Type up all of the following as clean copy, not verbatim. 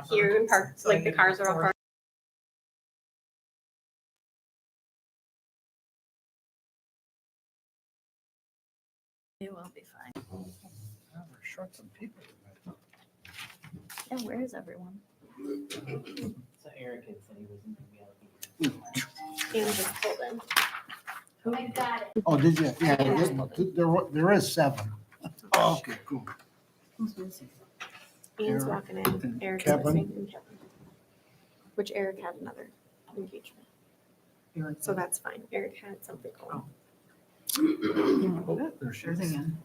here and parked, So like the you cars are all record. parked. It will be fine. We're short some people. Yeah, where is everyone? So Eric had said he wasn't gonna be able to be And just pulled in. Oh, did you? Yeah, there is 7. Oh, okay, cool. Who's missing? Ian's Eric walking in. and Eric's Kevin. missing. And Kevin. Which Eric had another engagement. So that's fine. Eric had something going. Oh, there she There's is. again.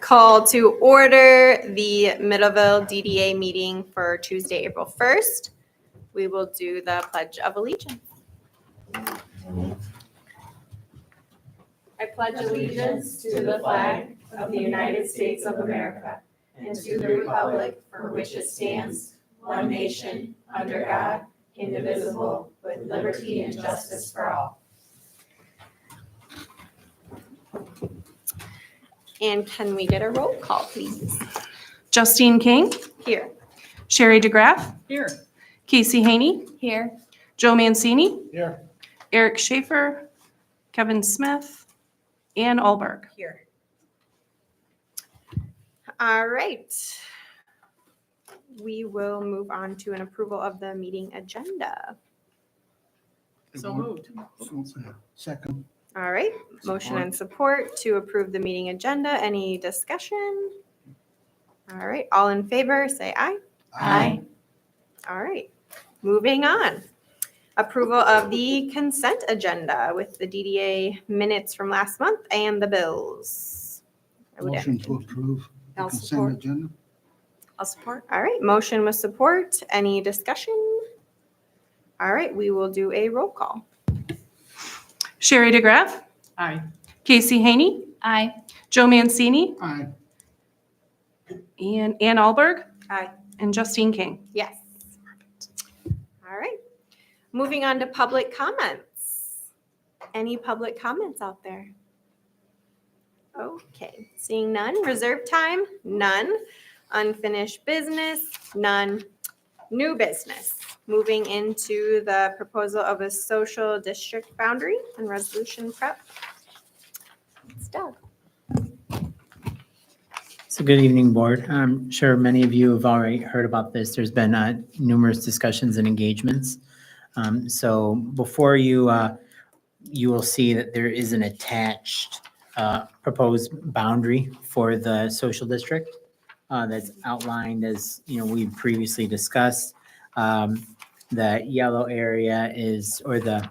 Call to order the Middleville DDA meeting for Tuesday, April 1st. We will do the Pledge of Allegiance. I pledge allegiance to the flag of the United States of America and to the republic for which it stands, one nation, under God, indivisible, with liberty and justice for all. And can we get a roll call, please? Justine King, Here. Sherry DeGraff, Here. Casey Haney, Here. Joe Mancini, Here. Eric Schaefer, Kevin Smith, Ann Alberg. Here. All right. We will move on to an approval of the meeting agenda. So moved. Second. All right, motion and support to approve the meeting agenda. Any discussion? All right, all in favor, say aye. Aye. All right, moving on. Approval of the consent agenda with the DDA minutes from last month and the bills. I would- Motion to approve the I'll consent support. agenda. I'll support. All right, motion with support. Any discussion? All right, we will do a roll call. Sherry DeGraff, Aye. Casey Haney, Aye. Joe Mancini, Aye. and Ann Alberg. Aye. And Justine King. Yes. All right. Moving on to public comments. Any public comments out there? Okay, seeing none. Reserved time? None. Unfinished business? None. New business. Moving into the proposal of a social district boundary and resolution prep. It's Doug. So good evening, board. I'm sure many of you have already heard about this. There's been numerous discussions and engagements. So before you, you will see that there is an attached proposed boundary for the social district that's outlined as, we've previously discussed. The yellow area is, or the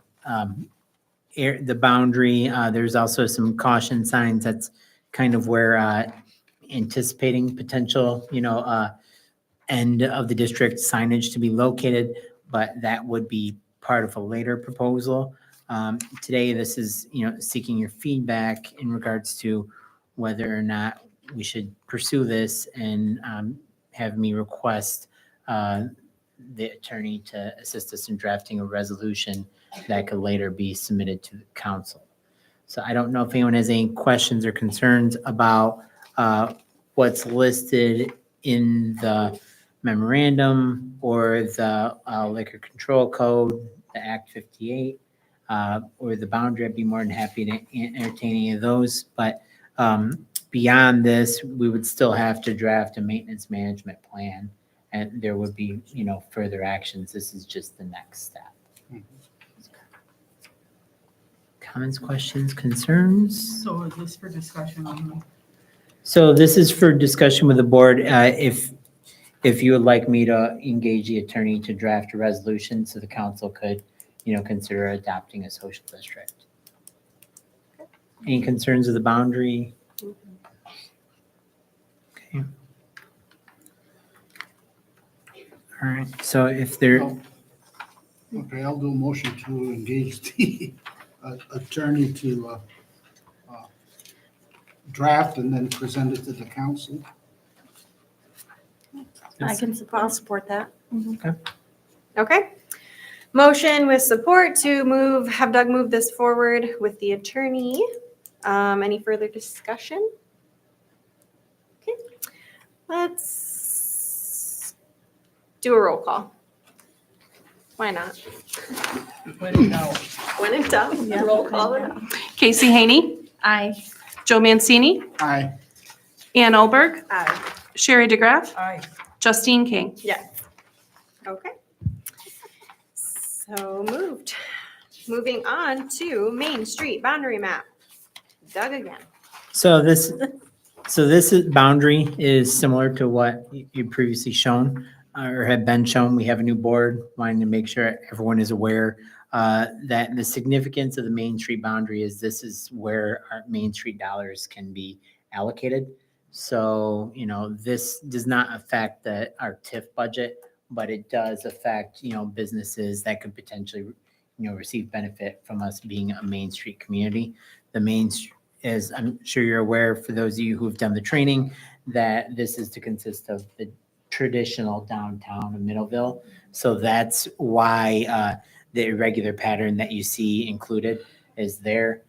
boundary, there's also some caution signs. That's kind of where anticipating potential, end of the district signage to be located, but that would be part of a later proposal. Today, this is, seeking your feedback in regards to whether or not we should pursue this and have me request the attorney to assist us in drafting a resolution that could later be submitted to the council. So I don't know if anyone has any questions or concerns about what's listed in the memorandum or the liquor control code, the Act 58, or the boundary. I'd be more than happy to entertain any of those. But beyond this, we would still have to draft a maintenance management plan, and there would be, further actions. This is just the next step. Comments, questions, concerns? So is this for discussion only? So this is for discussion with the board. If you would like me to engage the attorney to draft a resolution so the council could, consider adopting a social district. Any concerns of the boundary? Okay. All right, so if there, Okay, I'll do a motion to engage the attorney to draft and then present it to the council. I'll support that. Okay. Okay. Motion with support to have Doug move this forward with the attorney. Any further discussion? Okay. Let's do a roll call. Why not? When in doubt. When in doubt, roll call it. Casey Haney, Aye. Joe Mancini, Aye. Ann Olberg, Aye. Sherry DeGraff, Aye. Justine King. Okay. So moved. Moving on to Main Street boundary map. Doug again. So this boundary is similar to what you previously shown or had been shown. We have a new board, wanting to make sure everyone is aware that the significance of the Main Street boundary is this is where our Main Street dollars can be allocated. So, this does not affect our TIF budget, but it does affect, businesses that could potentially, receive benefit from us being a Main Street community. The as I'm sure you're aware, for those of you who've done the training, that this is to consist of the traditional downtown of Middleville. So that's why the irregular pattern that you see included is there.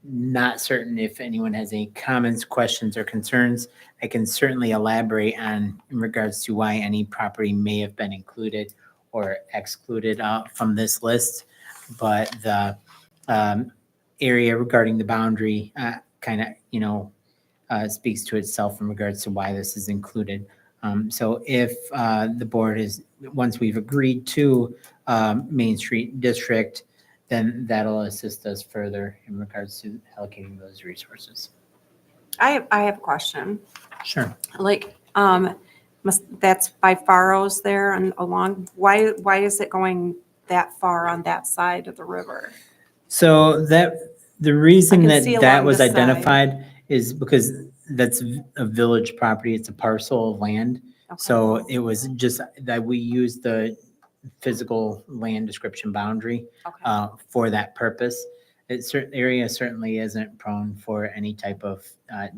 Not certain if anyone has any comments, questions, or concerns. I can certainly elaborate on in regards to why any property may have been included or excluded from this list. But the area regarding the boundary kind of, speaks to itself in regards to why this is included. So if the board is, once we've agreed to Main Street District, then that'll assist us further in regards to allocating those resources. I have a question. Sure. Like, that's by Faros there and along, why is it going that far on that side of the river? So the reason I can that see that along was the side. identified is because that's a village property. It's a parcel of land. Okay. So it was just that we used the physical land description boundary Okay. for that purpose. Area certainly isn't prone for any type of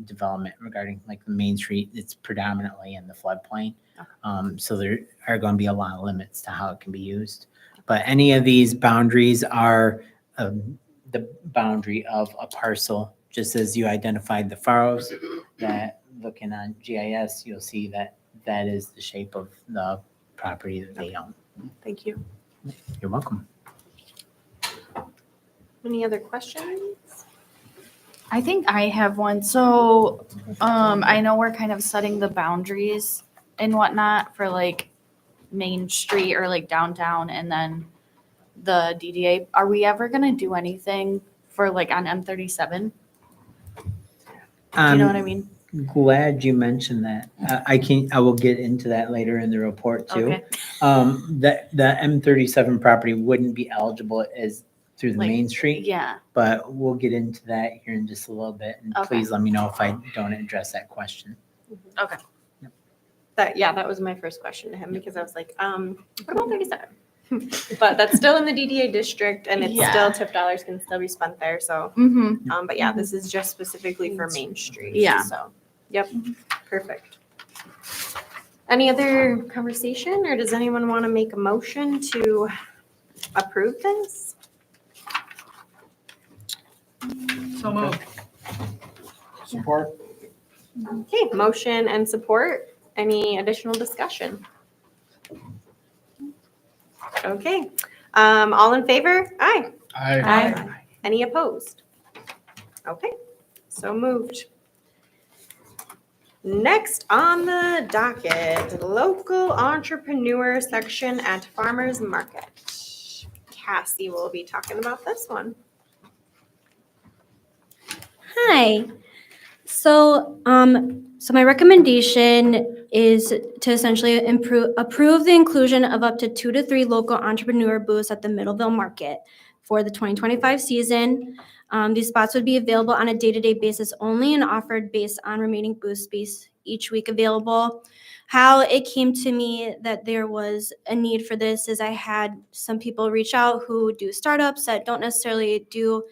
development regarding like the Main Street. It's predominantly in the floodplain. Okay. So there are going to be a lot of limits to how it can be used. But any of these boundaries are the boundary of a parcel, just as you identified the furrows, that looking on GIS, you'll see that that is the shape of the property that they own. Thank you. You're welcome. Any other questions? I think I have one. So, I know we're kind of setting the boundaries and whatnot for like Main Street or like downtown and then the DDA. Are we ever gonna do anything for like on M37? Do you know what I mean? Glad you mentioned that. I will get into that later in the report too. Okay. That the M37 property wouldn't be eligible as through the Like, Main Street, Yeah. but we'll get into that here in just a little bit. And Okay. please let me know if I don't address that question. Okay. That was my first question to him because I was like, what about 37? But that's still in the DDA district and it's Yeah. still TIF dollars can still be spent there. So, Mm-hmm. but yeah, this is just specifically for Main Street. Yeah. So, yep, perfect. Any other conversation or does anyone want to make a motion to approve this? So moved. Support? Okay, motion and support. Any additional discussion? Okay, all in favor? Aye. Aye. Any opposed? Okay, so moved. Next on the docket, local entrepreneur section at Farmers Market. Cassie will be talking about this one. Hi. So my recommendation is to essentially approve the inclusion of up to 2 to 3 local entrepreneur booths at the Middleville Market for the 2025 season. These spots would be available on a day-to-day basis only and offered based on remaining booth space each week available. How it came to me that there was a need for this is I had some people reach out who do startups that don't necessarily do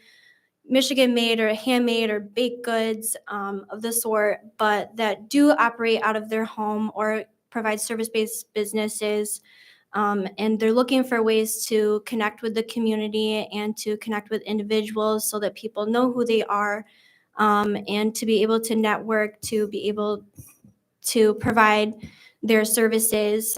Michigan-made or handmade or baked goods of the sort, but that do operate out of their home or provide service-based businesses. And they're looking for ways to connect with the community and to connect with individuals so that people know who they are and to be able to network, to be able to provide their services.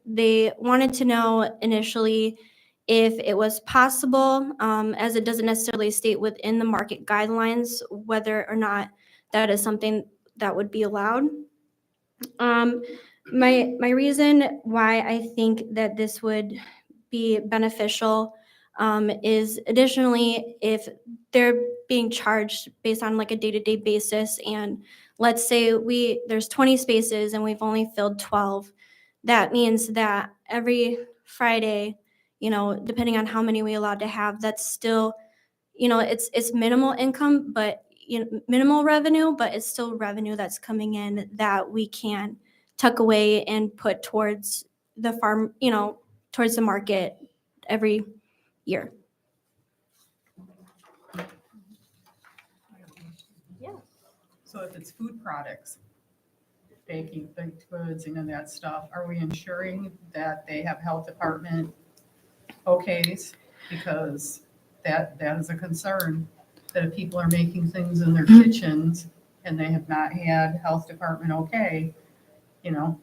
They wanted to know initially if it was possible, as it doesn't necessarily state within the market guidelines, whether or not that is something that would be allowed. My reason why I think that this would be beneficial is additionally if they're being charged based on like a day-to-day basis, and let's say there's 20 spaces and we've only filled 12, that means that every Friday, depending on how many we allowed to have, that's still, it's minimal income, but minimal revenue, but it's still revenue that's coming in that we can tuck away and put towards the farm, towards the market every year. So if it's food products, baking, baked goods, and that stuff, are we ensuring that they have health department okays? Because that is a concern, that if people are making things in their kitchens and they have not had health department okay,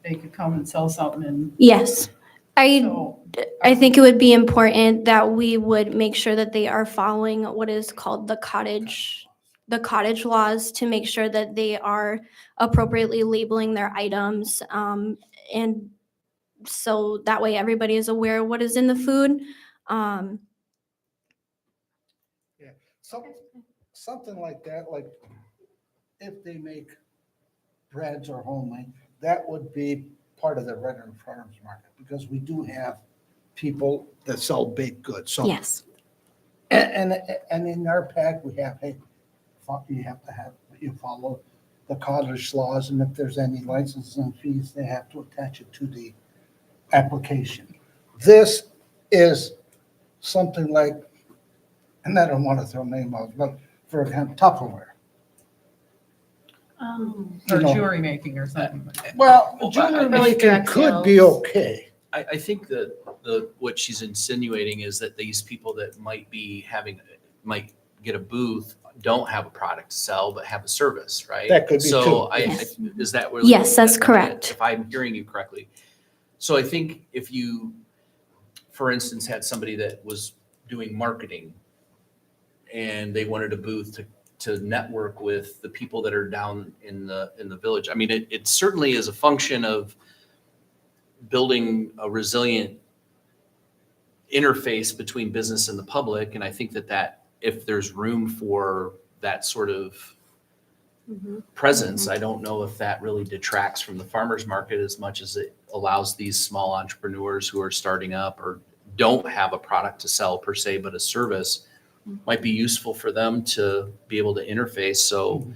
they could come and sell something and Yes, so. I think it would be important that we would make sure that they are following what is called the cottage laws, to make sure that they are appropriately labeling their items. And so that way everybody is aware of what is in the food. Something like that, like if they make breads or homemade, that would be part of the regular farmers market, because we do have people that sell baked goods. So Yes, And in our pack, we have, hey, you follow the cottage laws, and if there's any licenses and fees, they have to attach it to the application. This is something like, and I don't want to throw name out, but for example, Tupperware. Or You know, jewelry making or something. Well, Well, jewelry I- making could be okay. I think that what she's insinuating is that these people that might get a booth don't have a product to sell, but have a service, right? That could be So too, I, yes. is that where? Yes, that's correct. If I'm hearing you correctly. So I think if you, for instance, had somebody that was doing marketing and they wanted a booth to network with the people that are down in the village. I mean, it certainly is a function of building a resilient interface between business and the public. And I think that if there's room for that sort of presence, I don't know if that really detracts from the farmer's market as much as it allows these small entrepreneurs who are starting up or don't have a product to sell per se, but a service might be useful for them to be able to interface. So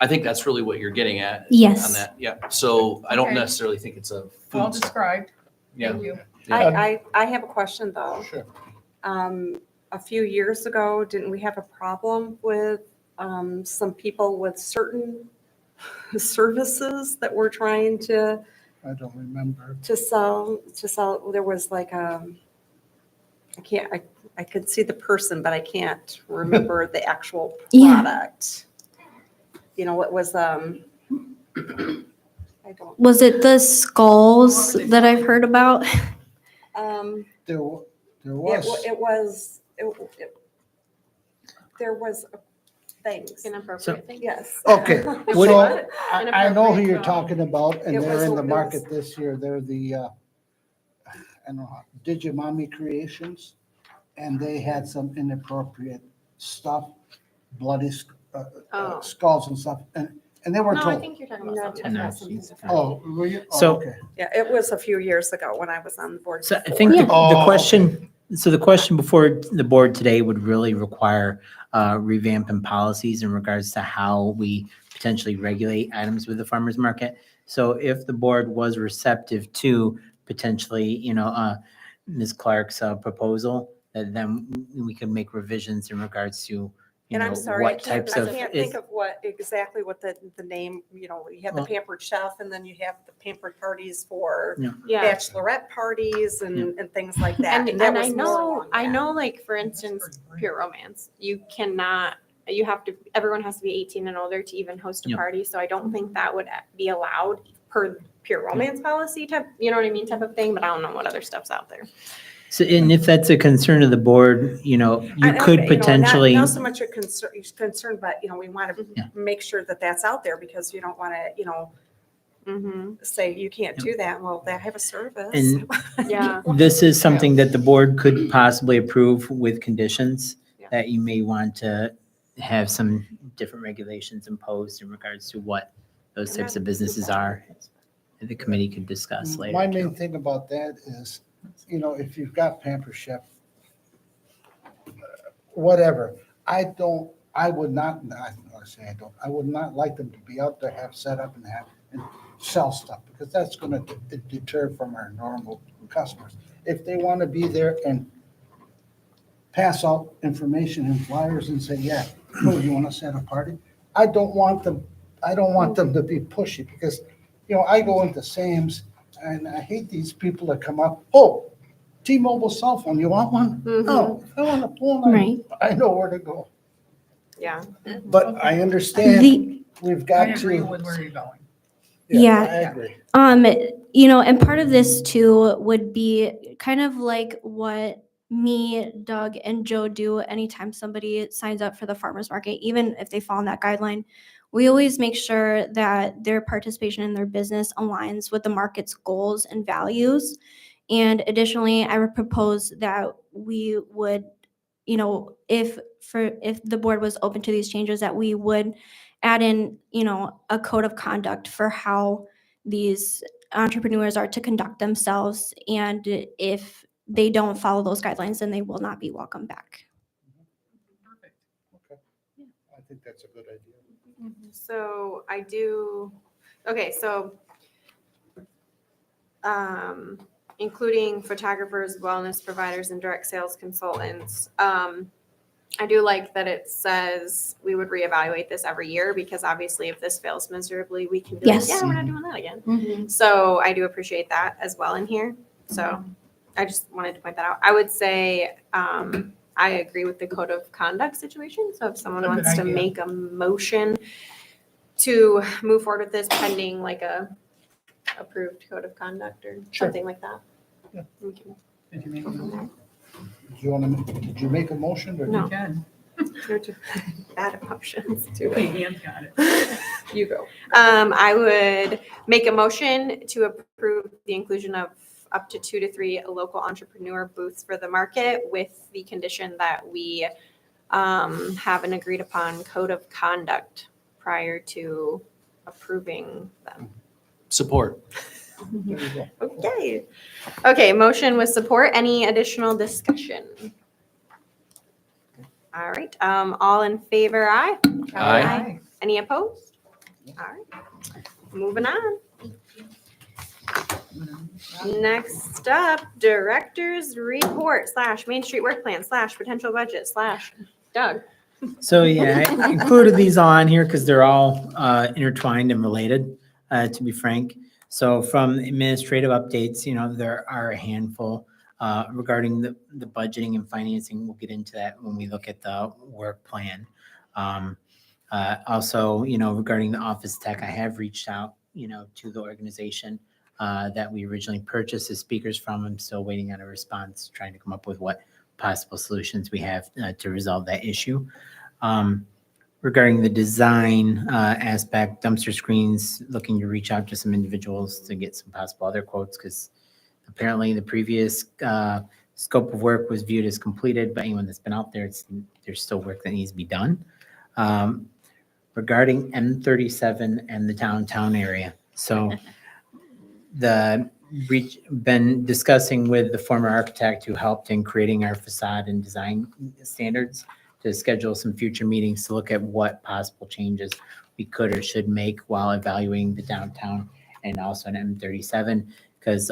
I think that's really what you're getting at. Yes. On that, yeah. So I don't Okay. necessarily think it's a Well food. described. Yeah. Thank you. I have a question though. Sure. A few years ago, didn't we have a problem with some people with certain services that were trying to I don't remember. sell? There was like I could see the person, but I can't remember the actual Yeah. product. It was I don't. Was it the skulls that I've heard about? There It was, there was things. Inappropriate thing. Yes. okay, What- so I know who you're talking about, It and was- they're in the it market was- this year. They're the, I don't know, Digimami Creations, and they had some inappropriate stuff, bloody Oh. skulls and stuff, and they were No, I told. think you're talking about No, something No, else. she's- Oh, were you? Oh, So- okay. Yeah, it was a few years ago when I was on the board. So I before. think the Oh, question, so the question before the board today would really require revamping policies in regards to how we potentially regulate items with the farmer's market. So if the board was receptive to potentially, Ms. Clark's proposal, then we can make revisions in regards to, And I'm sorry, I what types of. can't think of exactly what the name, you have the Well- pampered chef and then you have the pampered parties for Yeah. bachelorette parties and things like that. And that I was more know, along that. like, for instance, Pure Romance, you cannot you have to, everyone has to be 18 and older to even host a Yep. party. So I don't think that would be allowed per pure romance policy type, you know what I mean, type of thing, but I don't know what other stuff's out there. So, and if that's a concern of the board, you could potentially, Not so much a concern, but, we want Yeah. to make sure that that's out there because you don't want to, Mm-hmm. say you can't do that. Well, they have a service. And- Yeah. this is something that the board could possibly approve with conditions Yeah. that you may want to have some different regulations imposed in regards to what those types of businesses are. that The committee could discuss later. My too. main thing about that is, if you've got Pamper Chef, whatever, I would not like them to be out there, have set up and sell stuff, because that's gonna deter from our normal customers. If they wanna be there and pass out information and flyers and say, yeah, oh, you wanna set a party? I don't want them to be pushy, because, I go into Sam's, and I hate these people that come up, oh, T-Mobile cell phone, you want one? No, if I want a phone, Right. I know where to go. Yeah. But I understand, we've I got agree to. with where you're going. Yeah. I agree. And part of this too would be kind of like what me, Doug, and Joe do anytime somebody signs up for the farmer's market, even if they fall in that guideline. We always make sure that their participation in their business aligns with the market's goals and values. And additionally, I would propose that we would, if the board was open to these changes, that we would add in, a code of conduct for how these entrepreneurs are to conduct themselves. And if they don't follow those guidelines, then they will not be welcome back. Perfect. I think that's a good idea. So including photographers, wellness providers, and direct sales consultants. I do like that it says we would reevaluate this every year, because obviously if this fails miserably, we can be like, Yes. yeah, we're not doing that again. So I do appreciate that as well in here. So I just wanted to point that out. I would say, I agree with the code of conduct situation. So if someone Good wants to idea. make a motion to move forward with this pending like a approved code of conduct or Sure. something like that. Yeah. We can- Did you make a motion? Did you make a motion or? No. You can. You're too bad emotions too. Okay, Ann got it. You go. I would make a motion to approve the inclusion of up to 2 to 3 local entrepreneur booths for the market, with the condition that we have an agreed upon code of conduct prior to approving them. Support. There you go. Okay. Okay, motion with support. Any additional discussion? All right, all in favor, aye? Aye. Any opposed? All right, moving on. Next up, director's report / Main Street work plan / potential budget / Doug. So yeah, I included these on here because they're all intertwined and related, to be frank. So from administrative updates, there are a handful regarding the budgeting and financing. We'll get into that when we look at the work plan. Also, regarding the office tech, I have reached out, to the organization that we originally purchased the speakers from. I'm still waiting on a response, trying to come up with what possible solutions we have to resolve that issue. Regarding the design aspect, dumpster screens, looking to reach out to some individuals to get some possible other quotes, because apparently the previous scope of work was viewed as completed by anyone that's been out there. There's still work that needs to be done. Regarding M37 and the downtown area. So been discussing with the former architect who helped in creating our facade and design standards to schedule some future meetings to look at what possible changes we could or should make while evaluating the downtown and also an M37, because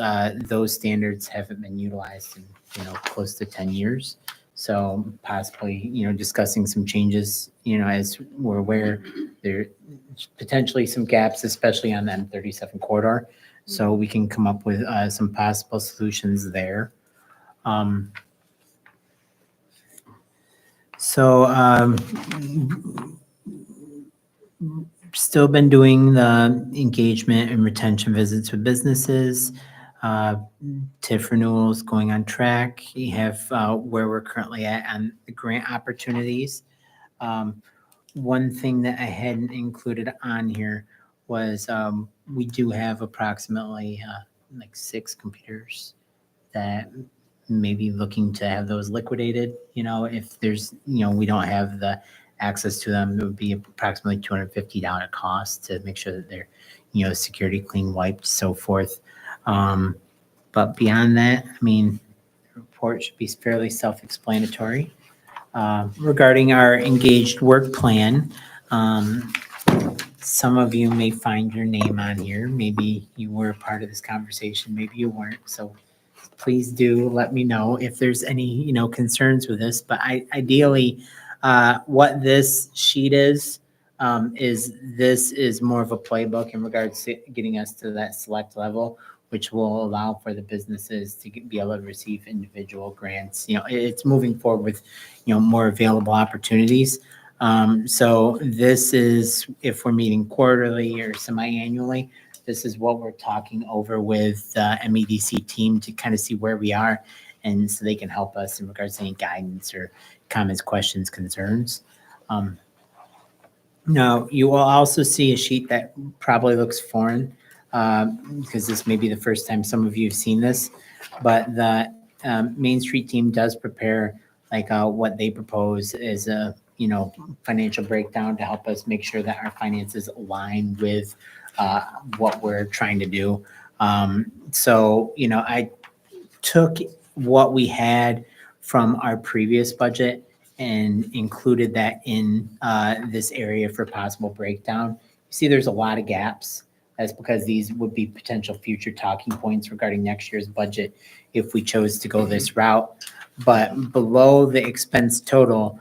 those standards haven't been utilized in close to 10 years. So possibly discussing some changes, as we're aware there potentially some gaps, especially on the M37 corridor. So we can come up with some possible solutions there. So, still been doing the engagement and retention visits with businesses. TIF renewals going on track. You have where we're currently at on the grant opportunities. One thing that I hadn't included on here was we do have approximately like 6 computers that may be looking to have those liquidated. If there's, we don't have the access to them, it would be approximately $250 cost to make sure that they're, security clean, wiped, so forth. But beyond that, I mean, the report should be fairly self-explanatory. Regarding our engaged work plan, some of you may find your name on here. Maybe you were a part of this conversation, maybe you weren't. So please do let me know if there's any, concerns with this. But ideally, what this sheet is this is more of a playbook in regards to getting us to that select level, which will allow for the businesses to be able to receive individual grants. It's moving forward with, more available opportunities. So this is, if we're meeting quarterly or semi-annually, this is what we're talking over with the MEDC team to kind of see where we are. And so they can help us in regards to any guidance or comments, questions, concerns. Now, you will also see a sheet that probably looks foreign because this may be the first time some of you have seen this, but the Main Street team does prepare like what they propose is a financial breakdown to help us make sure that our finances align with what we're trying to do. So I took what we had from our previous budget and included that in this area for possible breakdown. You see, there's a lot of gaps. That's because these would be potential future talking points regarding next year's budget if we chose to go this route. But below the expense total,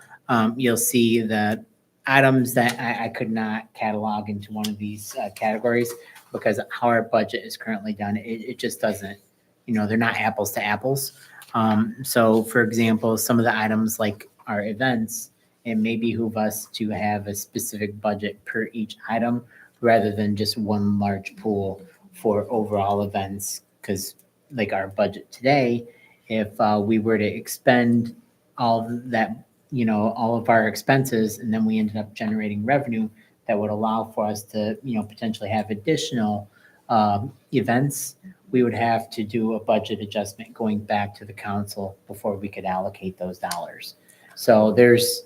you'll see the items that I could not catalog into one of these categories because how our budget is currently done, it just doesn't, they're not apples to apples. So for example, some of the items like our events, it may behoove us to have a specific budget per each item rather than just one large pool for overall events. Because like our budget today, if we were to expend all that, all of our expenses, and then we ended up generating revenue that would allow for us to, potentially have additional events, we would have to do a budget adjustment going back to the council before we could allocate those dollars. So there's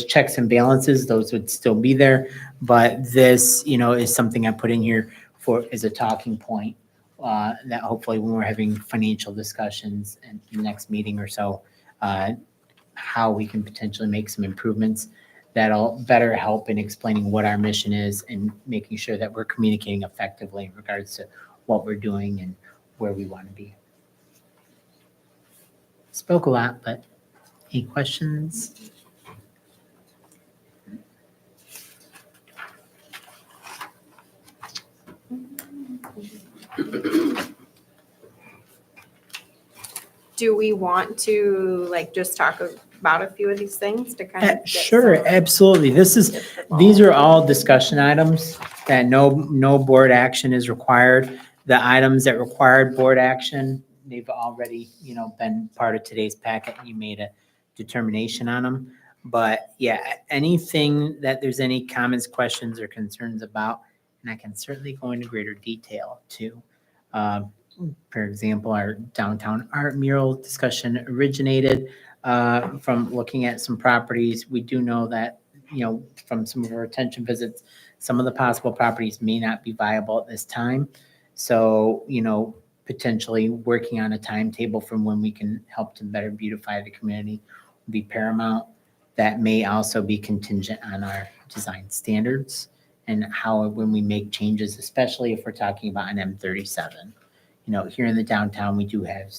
checks and balances, those would still be there, but this, is something I put in here for as a talking point that hopefully when we're having financial discussions in the next meeting or so, how we can potentially make some improvements that'll better help in explaining what our mission is and making sure that we're communicating effectively in regards to what we're doing and where we want to be. Spoke a lot, but any questions? Do we want to just talk about a few of these things to kind of get Sure, some- absolutely. These are all discussion items that no board action is required. The items that required board action, they've already, been part of today's packet. You made a determination on them. But yeah, anything that there's any comments, questions, or concerns about, and I can certainly go into greater detail too. For example, our downtown art mural discussion originated from looking at some properties. We do know that, from some of our retention visits, some of the possible properties may not be viable at this time. So, potentially working on a timetable from when we can help to better beautify the community will be paramount. That may also be contingent on our design standards and how, when we make changes, especially if we're talking about an M37. Here in the downtown, we do have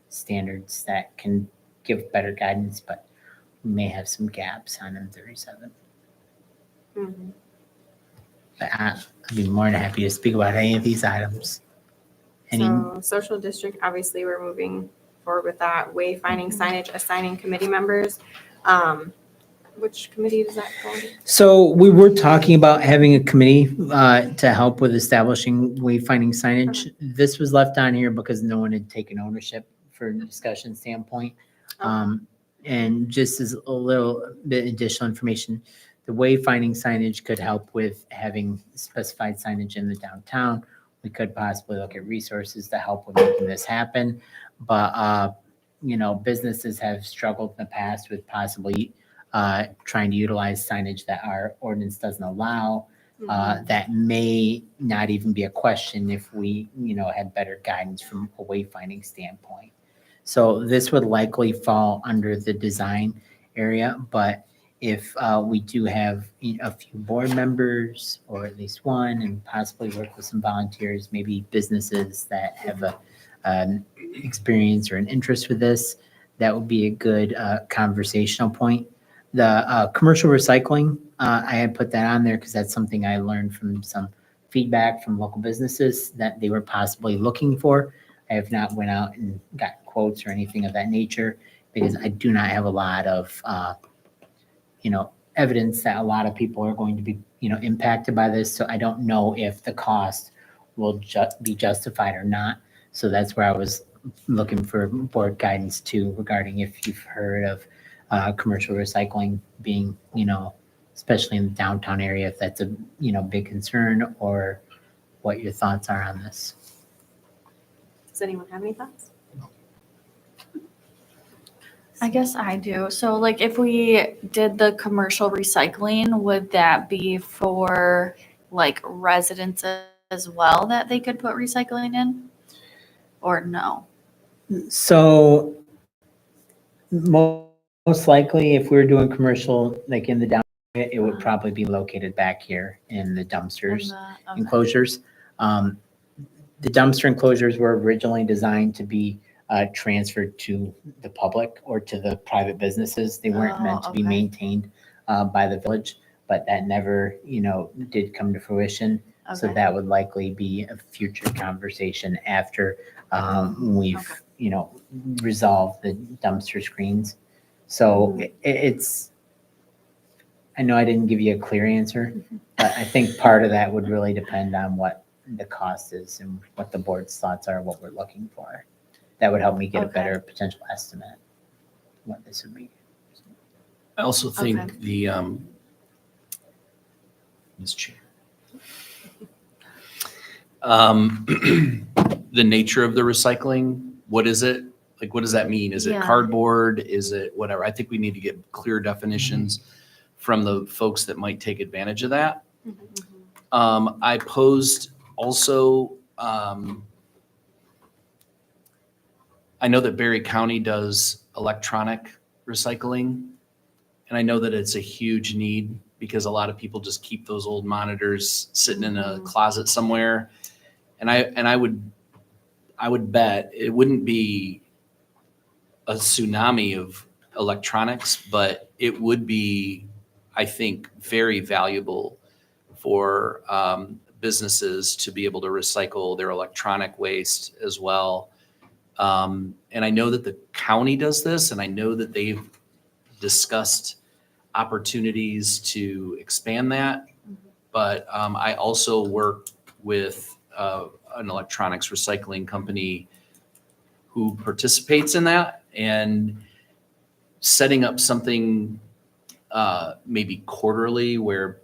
standards that can give better guidance, but we may have some gaps on M37. Mhm. But I'd be more than happy to speak about any of these items. So social district, obviously, we're moving forward with that. Wayfinding signage, assigning committee members. which committee does that go to? So we were talking about having a committee to help with establishing wayfinding signage. This was left on here because no one had taken ownership for a discussion standpoint. And just as a little bit additional information, the wayfinding signage could help with having specified signage in the downtown. We could possibly look at resources to help with making this happen. But, businesses have struggled in the past with possibly trying to utilize signage that our ordinance doesn't allow. That may not even be a question if we, had better guidance from a wayfinding standpoint. So this would likely fall under the design area, but if we do have a few board members, or at least one, and possibly work with some volunteers, maybe businesses that have an experience or an interest with this, that would be a good conversational point. The commercial recycling, I had put that on there because that's something I learned from some feedback from local businesses that they were possibly looking for. I have not went out and got quotes or anything of that nature because I do not have a lot of, evidence that a lot of people are going to be, impacted by this. So I don't know if the cost will be justified or not. So that's where I was looking for board guidance too, regarding if you've heard of commercial recycling being, especially in the downtown area, if that's a, big concern, or what your thoughts are on this. Does anyone have any thoughts? I guess I do. So like if we did the commercial recycling, would that be for like residents as well that they could put recycling in? Or no? So most likely, if we were doing commercial, like in the downtown area, it would probably be located back here in the dumpsters Okay. enclosures. The dumpster enclosures were originally designed to be transferred to the public or to the private businesses. They weren't meant to be okay. maintained by the village, but that never, did come to fruition. So Okay. that would likely be a future conversation after we've, Okay. resolved the dumpster screens. So it's, I know I didn't give you a clear answer, but I think part of that would really depend on what the cost is and what the board's thoughts are, what we're looking for. That would help me get a Okay. better potential estimate what this would be. I also think Okay. the, Ms. Chair. The nature of the recycling, what is it? Like, what does that mean? Is it Yeah. cardboard? Is it whatever? I think we need to get clear definitions from the folks that might take advantage of that. I posed also, I know that Berry County does electronic recycling. And I know that it's a huge need because a lot of people just keep those old monitors sitting in a closet somewhere. And I would bet it wouldn't be a tsunami of electronics, but it would be, I think, very valuable for businesses to be able to recycle their electronic waste as well. And I know that the county does this, and I know that they've discussed opportunities to expand that. But I also work with an electronics recycling company who participates in that, and setting up something maybe quarterly where,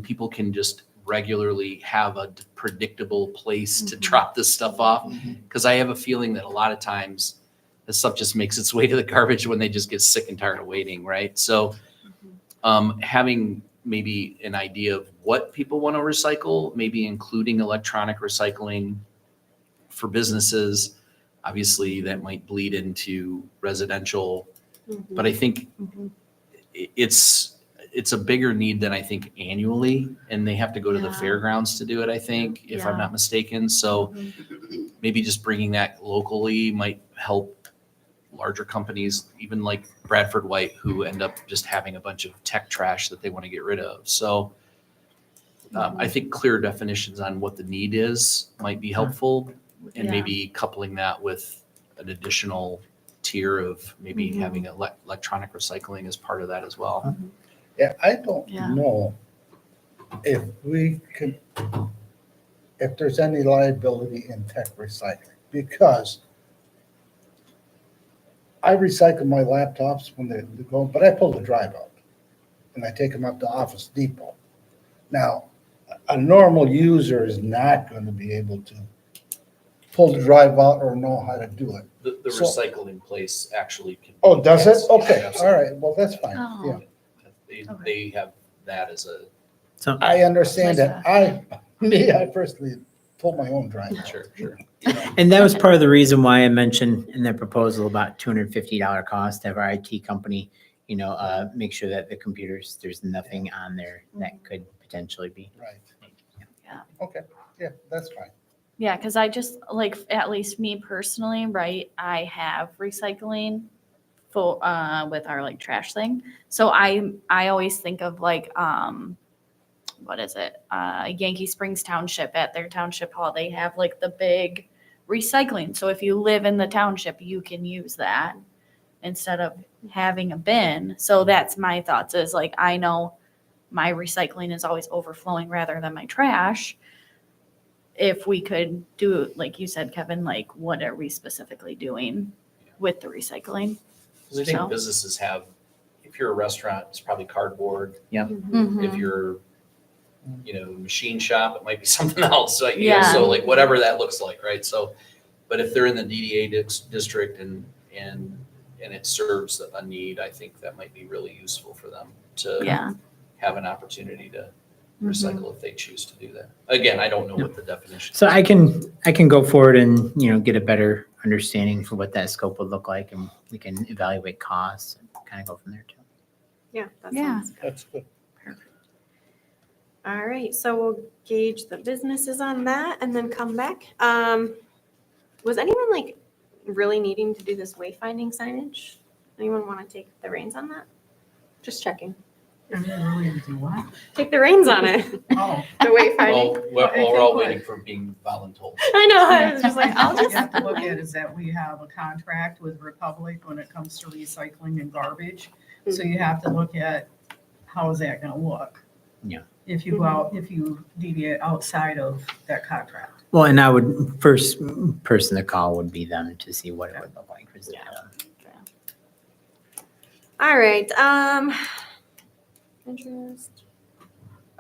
people can just regularly have a predictable place to drop this stuff off. Because I have a feeling that a lot of times this stuff just makes its way to the garbage when they just get sick and tired of waiting, right? So having maybe an idea of what people want to recycle, maybe including electronic recycling for businesses. Obviously, that might bleed into residential, but I think it's a bigger need than I think annually, and they have to go to the Yeah. fairgrounds to do it, I think, if I'm Yeah. not mistaken. So maybe just bringing that locally might help larger companies, even like Bradford White, who end up just having a bunch of tech trash that they want to get rid of. So I think clear definitions on what the need is might be helpful, and Yeah. maybe coupling that with an additional tier of maybe having electronic recycling as part of that as well. Yeah, I don't Yeah. know if we can, if there's any liability in tech recycling, because I recycle my laptops when they go, but I pull the drive out and I take them up to Office Depot. Now, a normal user is not going to be able to pull the drive out or know how to do it. The So- recycling place actually can. Oh, does it? Yes, Okay, all absolutely. right, well, that's fine, Oh. yeah. They have that as a, So, I understand Like that. I personally pull my own drive out. sure. and that was part of the reason why I mentioned in the proposal about $250 cost to have our IT company, make sure that the computers, there's nothing on there that could potentially be. Right. Yeah. Okay, yeah, that's fine. Yeah, because I just like, at least me personally, right? I have recycling full with our like trash thing. So I always think of like what is it? Yankee Springs Township at their township hall. They have like the big recycling. So if you live in the township, you can use that instead of having a bin. So that's my thoughts is like I know my recycling is always overflowing rather than my trash. If we could do, like you said, Kevin, like what are we specifically doing with the recycling? Because I think So- businesses have, if you're a restaurant, it's probably cardboard. Mm-hmm. If you're, machine shop, it might be something else. Like, Yeah. So like whatever that looks like, right? So, but if they're in the DDA district and it serves a need, I think that might be really useful for them to Yeah. have an opportunity to Mhm. recycle if they choose to do that. Again, I don't know what the definition is. So I can go forward and, get a better understanding for what that scope would look like, and we can evaluate costs and kind of go from there too. Yeah, that Yeah. sounds. That's good. All right, so we'll gauge the businesses on that and then come back. Was anyone like really needing to do this wayfinding signage? Anyone want to take the reins on that? Just checking. I mean, really, to do what? Take the reins on it, Oh. the wayfinding. Well, I we're all think waiting for being voluntold. I know, I was just like, I'll What you just. have to look at is that we have a contract with Republic when it comes to recycling and garbage. So you have to look at how is that gonna look? Yeah. If you go out, if you deviate outside of that contract. Well, and I would, first person to call would be them to see what it would look like. All right, interest.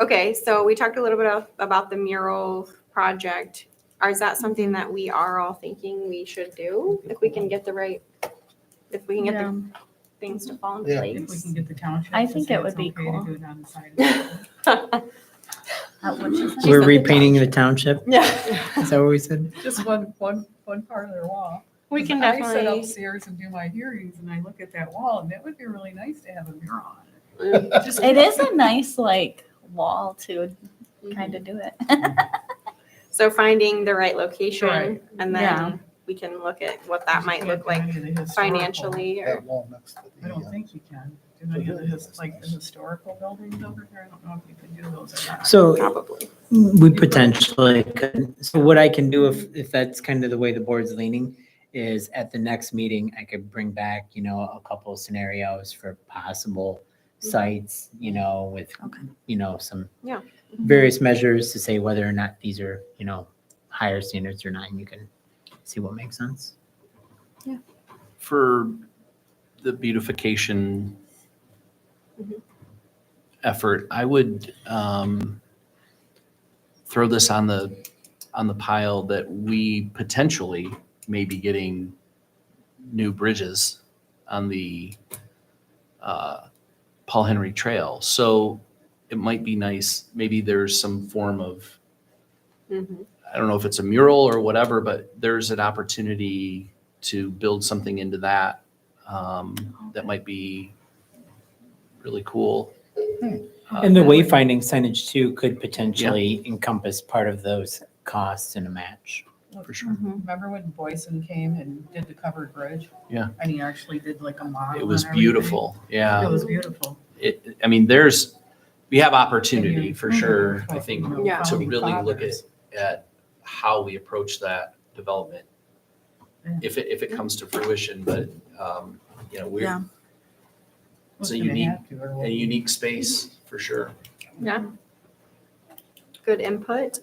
Okay, so we talked a little bit about the mural project. Is that something that we are all thinking we should do? If we can get the right, if we can get Yeah. the things to fall into Yeah. If we place? can get the township. I to think say it would it's be okay to cool. do it on the side of the road. What'd you say? We're said the repainting the township? Yeah, Is that what we said? Just one part of their wall. we can I sit definitely. upstairs and do my hearings and I look at that wall and that would be really nice to have a mural on it. Just- It is a nice like wall to kind of do it. So finding the right location Right. and Yeah. then we can look at what that might You look can't like do any of the historical. financially or. That wall next to I don't the, think you can. Do any of the, like the historical buildings over there? I don't know if you can do those or not. So Probably. we potentially could, so what I can do if that's kind of the way the board's leaning is at the next meeting, I could bring back, a couple of scenarios for possible sites, with, Okay. some Yeah. various measures to say whether or not these are, higher standards or not, and you can see what makes sense. For the beautification Mhm. effort, I would throw this on the pile that we potentially may be getting new bridges on the Paul Henry Trail. So it might be nice, maybe there's some form of, Mhm. I don't know if it's a mural or whatever, but there's an opportunity to build something into that that might be really cool. And the wayfinding signage too could potentially encompass part of those costs in a match. For sure. Mhm. Remember when Boyson came and did the covered bridge? Yeah. And he actually did like a model. It was and everything. beautiful. It Yeah. was beautiful. We have opportunity for Mhm. sure, I think, Yeah. to Founding really look fathers. at how we approach that development. Yeah. If it comes to fruition, but, Yeah. It's Who's a gonna unique, have to, or a what? unique space for sure. Good input.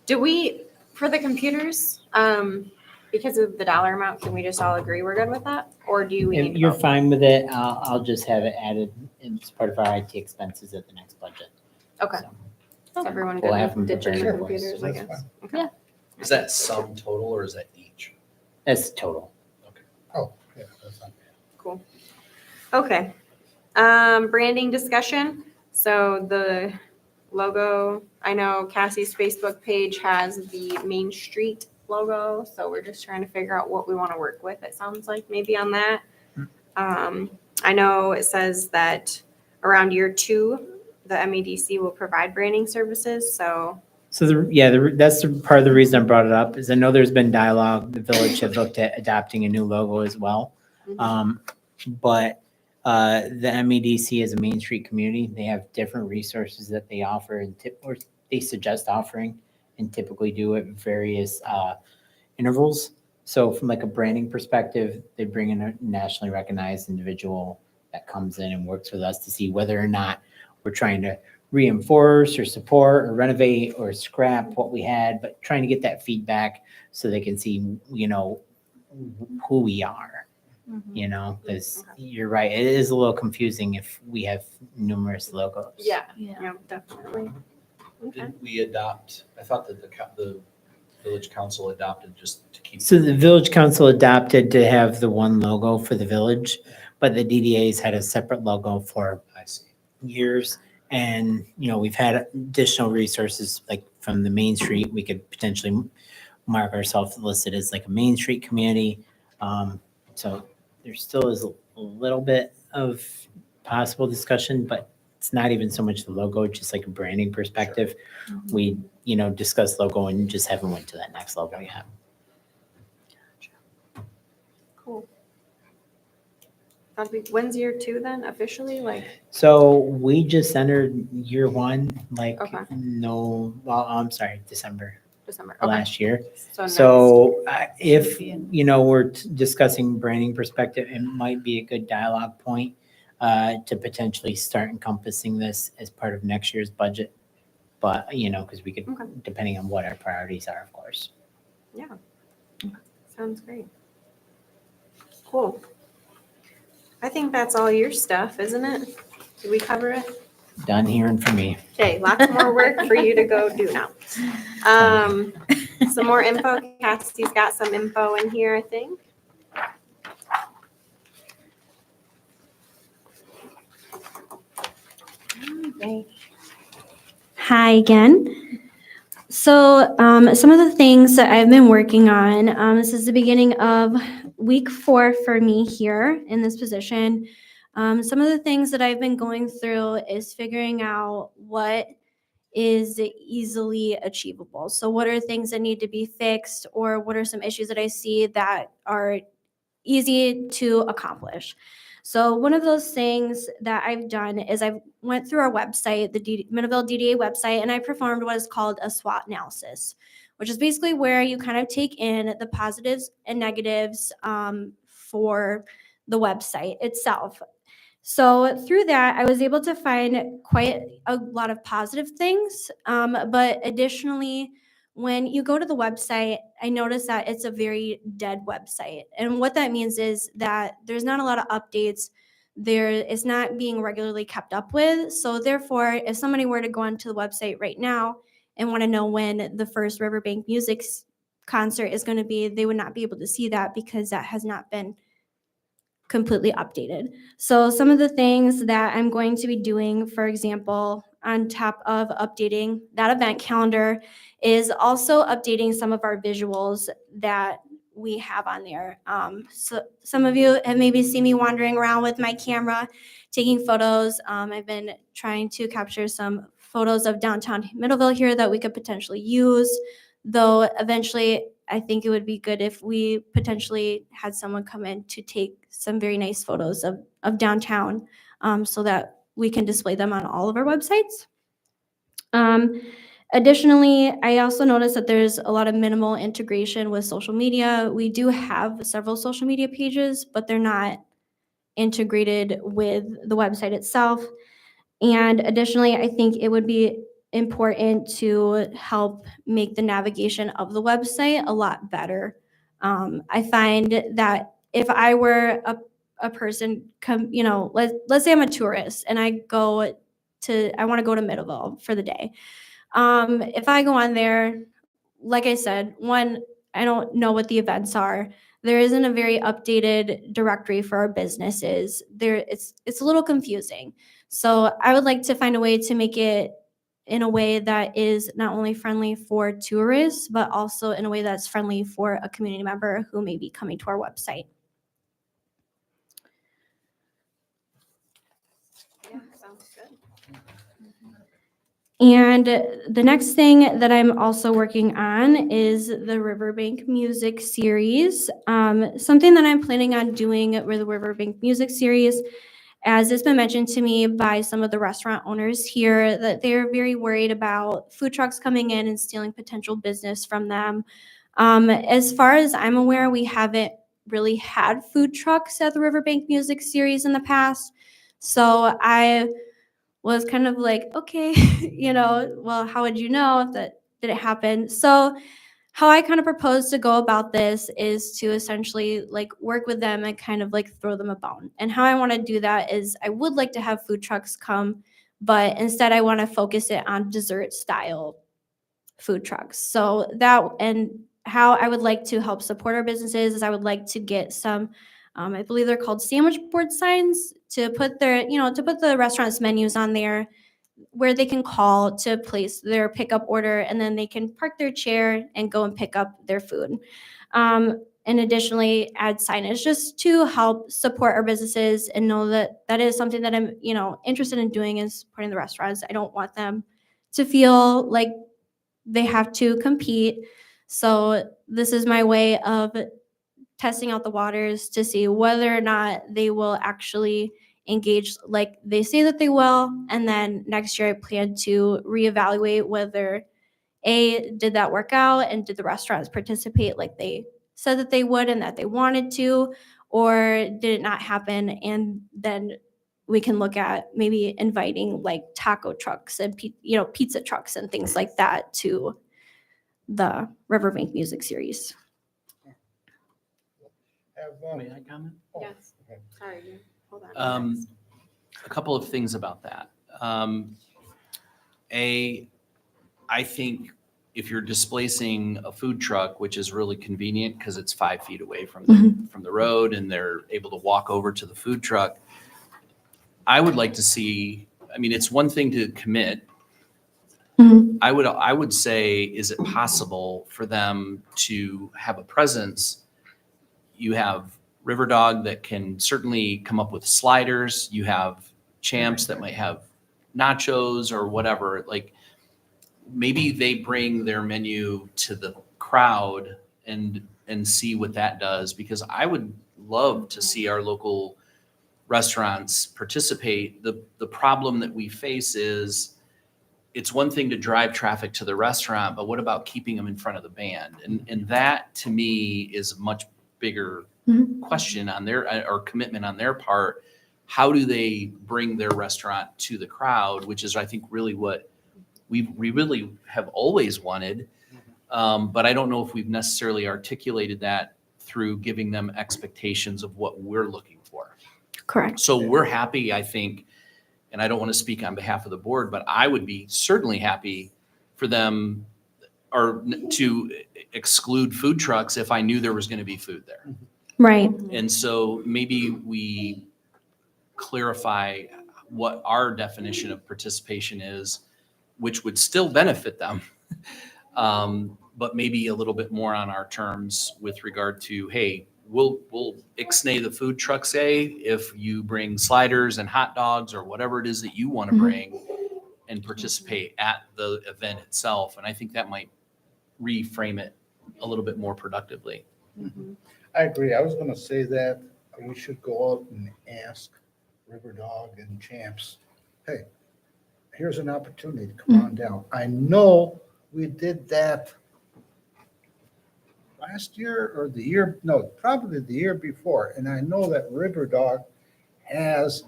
Do we, for the computers, because of the dollar amount, can we just all agree we're good with that? Or do we If need to you're vote? fine with it, I'll just have it added as part of our IT expenses at the next budget. Okay. So Is everyone We'll good have with them ditching prepared the for us. computers, I That's guess? fine. Okay. Is that sum total or is that each? That's total. Oh, yeah, that's not bad. Cool. Okay. Branding discussion. So the logo, I know Cassie's Facebook page has the Main Street logo, so we're just trying to figure out what we want to work with, it sounds like, maybe on that. I know it says that around year 2, the MEDC will provide branding services, so, So that's part of the reason I brought it up is I know there's been dialogue. The village had looked at adopting a new logo as well. But the MEDC is a Main Street community. They have different resources that they offer and or they suggest offering and typically do at various intervals. So from like a branding perspective, they bring in a nationally recognized individual that comes in and works with us to see whether or not we're trying to reinforce or support or renovate or scrap what we had, but trying to get that feedback so they can see, who we are, because you're right. It is a little confusing if we have numerous logos. yeah, Yeah. definitely. Okay. Did we adopt, I thought that the village council adopted just to keep. So the village council adopted to have the one logo for the village, but the DDA's had a separate logo for I see. years. And, we've had additional resources like from the Main Street. We could potentially mark ourselves listed as like a Main Street community. So there still is a little bit of possible discussion, but it's not even so much the logo, just like a branding perspective. We, discussed logo and just haven't went to that next level yet. Cool. When's year 2 then officially? Like, So we just entered year 1, Okay. I'm sorry, December December? Okay. last year. So next. So if, we're discussing branding perspective, it might be a good dialogue point to potentially start encompassing this as part of next year's budget. But, because we could, Okay. depending on what our priorities are, of course. Yeah. Sounds great. Cool. I think that's all your stuff, isn't it? Did we cover it? Done hearing from me. Okay, lots more work for you to go do now. Some more info. Cassie's got some info in here, I think. Okay. Hi again. So, some of the things that I've been working on, this is the beginning of week 4 for me here in this position. Some of the things that I've been going through is figuring out what is easily achievable. So, what are things that need to be fixed, or what are some issues that I see that are easy to accomplish? So one of those things that I've done is I went through our website, the Middleville DDA website, and I performed what is called a SWOT analysis, which is basically where you kind of take in the positives and negatives for the website itself. So through that, I was able to find quite a lot of positive things, but additionally, when you go to the website, I noticed that it's a very dead website. And what that means is that there's not a lot of updates. It's not being regularly kept up with. So therefore, if somebody were to go onto the website right now and want to know when the first Riverbank Music concert is going to be, they would not be able to see that because that has not been completely updated. So some of the things that I'm going to be doing, for example, on top of updating that event calendar, is also updating some of our visuals that we have on there. So some of you have maybe seen me wandering around with my camera, taking photos. I've been trying to capture some photos of downtown Middleville here that we could potentially use, though eventually I think it would be good if we potentially had someone come in to take some very nice photos of downtown so that we can display them on all of our websites. Additionally, I also noticed that there's a lot of minimal integration with social media. We do have several social media pages, but they're not integrated with the website itself. And additionally, I think it would be important to help make the navigation of the website a lot better. I find that if I were a person, let's say I'm a tourist and I want to go to Middleville for the day. If I go on there, like I said, one, I don't know what the events are. There isn't a very updated directory for our businesses. It's a little confusing. So I would like to find a way to make it in a way that is not only friendly for tourists, but also in a way that's friendly for a community member who may be coming to our website. Yeah, sounds good. And the next thing that I'm also working on is the Riverbank Music Series. Something that I'm planning on doing with the Riverbank Music Series, as it's been mentioned to me by some of the restaurant owners here, that they're very worried about food trucks coming in and stealing potential business from them. As far as I'm aware, we haven't really had food trucks at the Riverbank Music Series in the past. So I was kind of like, okay, well, how would you know if that didn't happen? So how I kind of propose to go about this is to essentially like work with them and kind of like throw them a bone. And how I want to do that is I would like to have food trucks come, but instead I want to focus it on dessert style food trucks. So that, and how I would like to help support our businesses is I would like to get some, I believe they're called sandwich board signs, to put the restaurant's menus on there where they can call to place their pickup order, and then they can park their chair and go and pick up their food. And additionally, add signage just to help support our businesses and know that that is something that I'm, interested in doing, is supporting the restaurants. I don't want them to feel like they have to compete. So this is my way of testing out the waters to see whether or not they will actually engage like they say that they will. And then next year I plan to reevaluate whether did that work out, and did the restaurants participate like they said that they would and that they wanted to, or did it not happen? And then we can look at maybe inviting like taco trucks and pizza trucks and things like that to the Riverbank Music Series. May I comment? Yes. Sorry, you hold on. A couple of things about that. I think if you're displacing a food truck, which is really convenient because it's 5 feet away from the road and they're able to walk over to the food truck, I would like to see, it's one thing to commit. I would say, is it possible for them to have a presence? You have River Dog that can certainly come up with sliders. You have Champs that might have nachos or whatever. Like, maybe they bring their menu to the crowd and see what that does, because I would love to see our local restaurants participate. The problem that we face is, it's one thing to drive traffic to the restaurant, but what about keeping them in front of the band? And that to me is a much bigger question on their, or commitment on their part. How do they bring their restaurant to the crowd, which is, I think, really what we really have always wanted. But I don't know if we've necessarily articulated that through giving them expectations of what we're looking for. Correct. So we're happy, I think, and I don't want to speak on behalf of the board, but I would be certainly happy for them or to exclude food trucks if I knew there was going to be food there. Right. And so maybe we clarify what our definition of participation is, which would still benefit them, but maybe a little bit more on our terms with regard to, hey, we'll ixnay the food truck, say, if you bring sliders and hot dogs or whatever it is that you want to bring and participate at the event itself. And I think that might reframe it a little bit more productively. I agree. I was gonna say that we should go out and ask River Dog and Champs, hey, here's an opportunity to come on down. I know we did that last year or probably the year before. And I know that River Dog has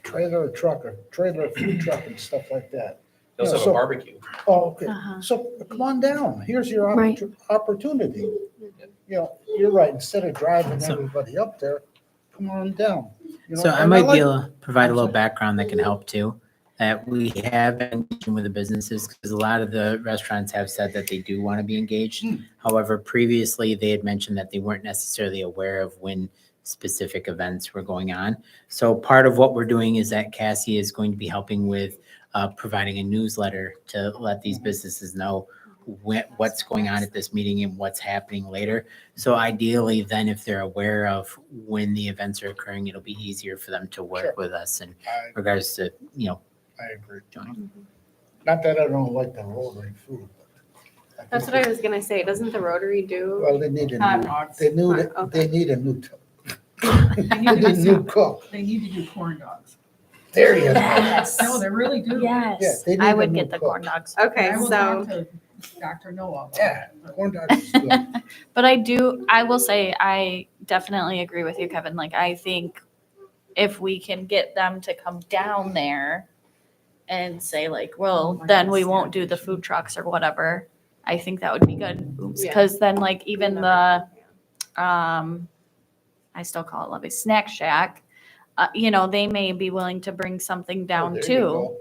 trailer truck or trailer food truck and stuff like that. They also have a So- barbecue. Oh, okay. Uh-huh. So come on down. Here's your Right. opportunity. You know, you're right. Instead of driving So- everybody up there, come on down. You know, So I and might like- be able to provide a I'm little sorry. background that can help too. That we have been engaging with the businesses because a lot of the restaurants have said that they do want to be engaged. However, previously they had mentioned that they weren't necessarily aware of when specific events were going on. So part of what we're doing is that Cassie is going to be helping with providing a newsletter to let these businesses know what's going on at this meeting and what's happening later. So ideally, then if they're aware of when the events are occurring, it'll be easier for them to Sure. work with us in I, regards to, I agree. joining. Not that I don't like the Rotary food. but That's what I was gonna say. Doesn't the Rotary do? Well, they need a Hot new, dogs. they knew Okay. that, they need a new, They they need to need a do new some- cook. they need to do corn dogs. There you go. Yes. No, they really do. Yeah, Yes, they need I a would new get the cook. corn dogs. Okay, I will so, talk to Dr. Noah. about Yeah, it, but- corn dogs is good. But I will say, I definitely agree with you, Kevin. Like, I think if we can get them to come down there and say like, well, then we won't do the food trucks or whatever, I think that would be good. Yeah. Because then like even the, I still call it Lovey Snack Shack, they may be willing to bring something Oh, down there you too. go.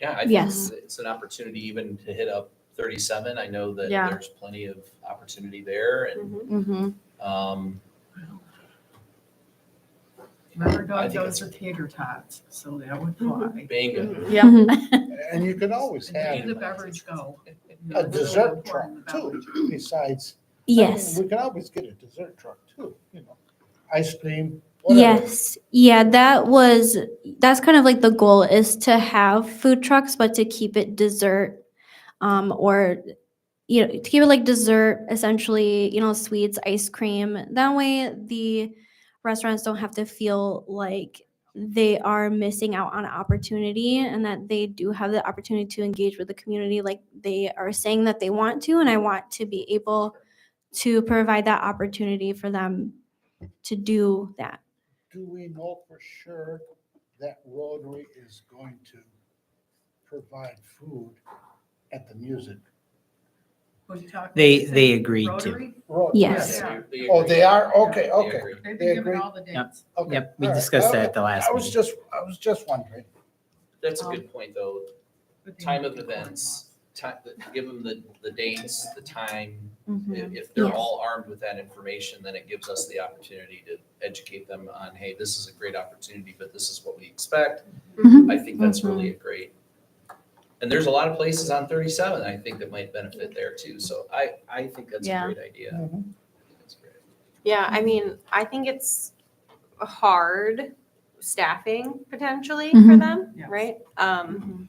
Yeah, I think Yes. it's an opportunity even to hit up 37. I know that Yeah. there's plenty of opportunity there and, Mm-hmm. Rubber I dog think does the tater tots, so that would fly. bingo. Yep. And you can always And pay have the beverage go. a dessert truck too, besides. Yes. We can always get a dessert truck too, ice cream, whatever. Yes. Yeah, that's kind of like the goal is to have food trucks, but to keep it dessert, or, to keep it like dessert, essentially, sweets, ice cream. That way the restaurants don't have to feel like they are missing out on opportunity and that they do have the opportunity to engage with the community like they are saying that they want to. And I want to be able to provide that opportunity for them to do that. Do we know for sure that Rotary is going to provide food at the music? What are you talking- They agreed to. Rotary? Yes. Yeah. Oh, they are? Okay, They okay. agree. They've They been given agree? all the dates. Okay, Yep, we all right. discussed that at the last I was meeting. just wondering. That's a good point, though. But they Time need of the corn events, give them the dates, the time. Mm-hmm. If they're Yes. all armed with that information, then it gives us the opportunity to educate them on, hey, this is a great opportunity, but this is what we expect. Mhm. I think that's really a great. And there's a lot of places on 37, I think, that might benefit there too. So I think that's a Yeah. great idea. I think that's great. yeah, I mean, I think it's hard staffing potentially for Mhm. them, Yes. right? Mm-hmm.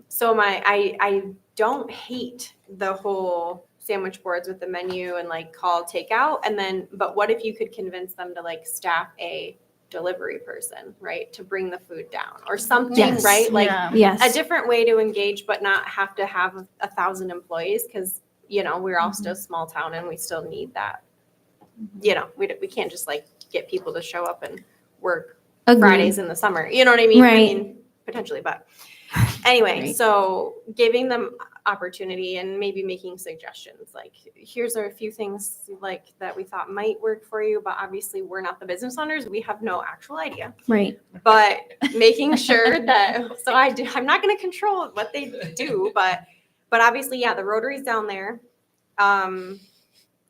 So I don't hate the whole sandwich boards with the menu and like call takeout and then, but what if you could convince them to like staff a delivery person, right? To bring the food down or something, Yes. right? Like Yeah. Yes. a different way to engage, but not have to have 1,000 employees because, we're all still a small town and we still need that. We can't just like get people to show up and work Agreed. Fridays in the summer. You know what I mean? Right. I mean, potentially, but anyway, Right. so giving them opportunity and maybe making suggestions like, here's a few things like that we thought might work for you, but obviously we're not the business owners. We have no actual idea. Right. But making sure that, so I'm not going to control what they do, but obviously, yeah, the Rotary's down there.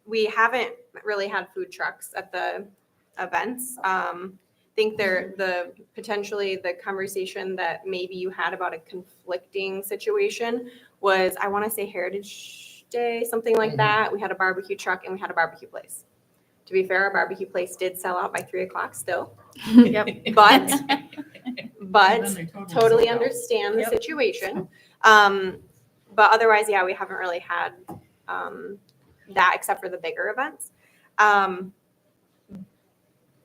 We haven't really had food trucks at the events. Think potentially the conversation that maybe you had about a conflicting situation was, I want to say Heritage Day, something like Mhm. that. We had a barbecue truck and we had a barbecue place. To be fair, our barbecue place did sell out by 3:00 still, Yep. but And then they totally sold out. understand the Yep. situation. But otherwise, yeah, we haven't really had that except for the bigger events.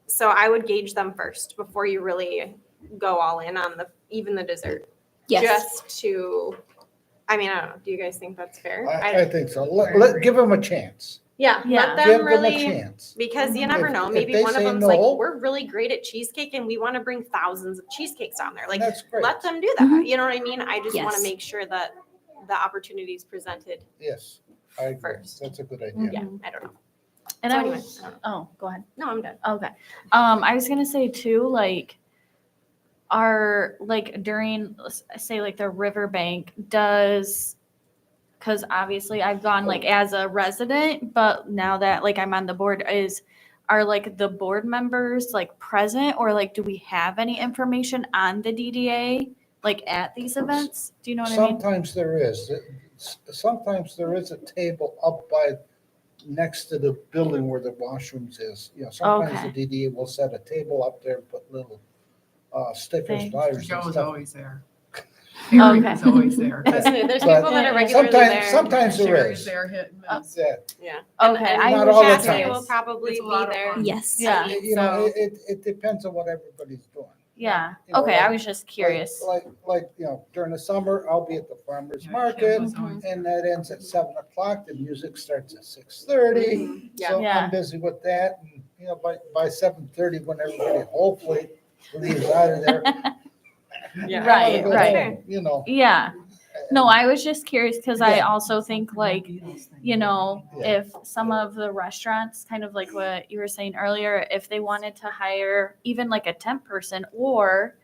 So I would gauge them first before you really go all in on even the dessert. Yes. Just to, I mean, I don't know. Do you guys think that's fair? I think so. Give them a chance. Yeah, Yeah. let Give them them a really, chance. because you never If- know, if maybe they one of say them's like, no- we're really great at cheesecake and we want to bring thousands of cheesecakes down there. Like, That's great. let them do that. Mhm. You know what I mean? I just want to Yes. make sure that the opportunity is presented. Yes, I agree. First. That's a good idea. Yeah, I don't know. And So I anyway, was, I don't know. oh, go ahead. No, I'm done. Okay. I was gonna say too, like, like during, let's say like the riverbank because obviously I've gone like as a resident, but now that like I'm on the board are like the board members like present, or like do we have any information on the DDA like at these events? Do you know what I mean? Sometimes there is. Sometimes there is a table up by, next to the building where the washrooms is. You know, sometimes the DDA will set a table up there, and put little stickers, Thanks. flyers and Joe's stuff. always there. Eric is Okay. always there. There's But people that are regularly Sometimes, there. sometimes there Sherry's is. there hit and miss. Yeah. Yeah. Okay, And I Not was all the just Chastity time. will probably It's a be lot of there. fun. Yes. Yeah. You know, So- it depends on what everybody's doing. Yeah. You know, Okay, I like- was just curious. Like, you know, during the summer, I'll be at the farmer's Yeah, market, Kim was always and that ends at 7 o'clock. The music starts at 6:30. Mhm. Yeah. So Yeah. I'm busy with that, and, you know, by 7:30, when everybody hopefully leaves out of there. Yeah. I wanna Right, go right. home, You know. Yeah. No, I was just curious because I Yeah. also think like, you know, Yeah. if some of the restaurants, kind of like what you were saying earlier, if they wanted to hire even like a temp person, or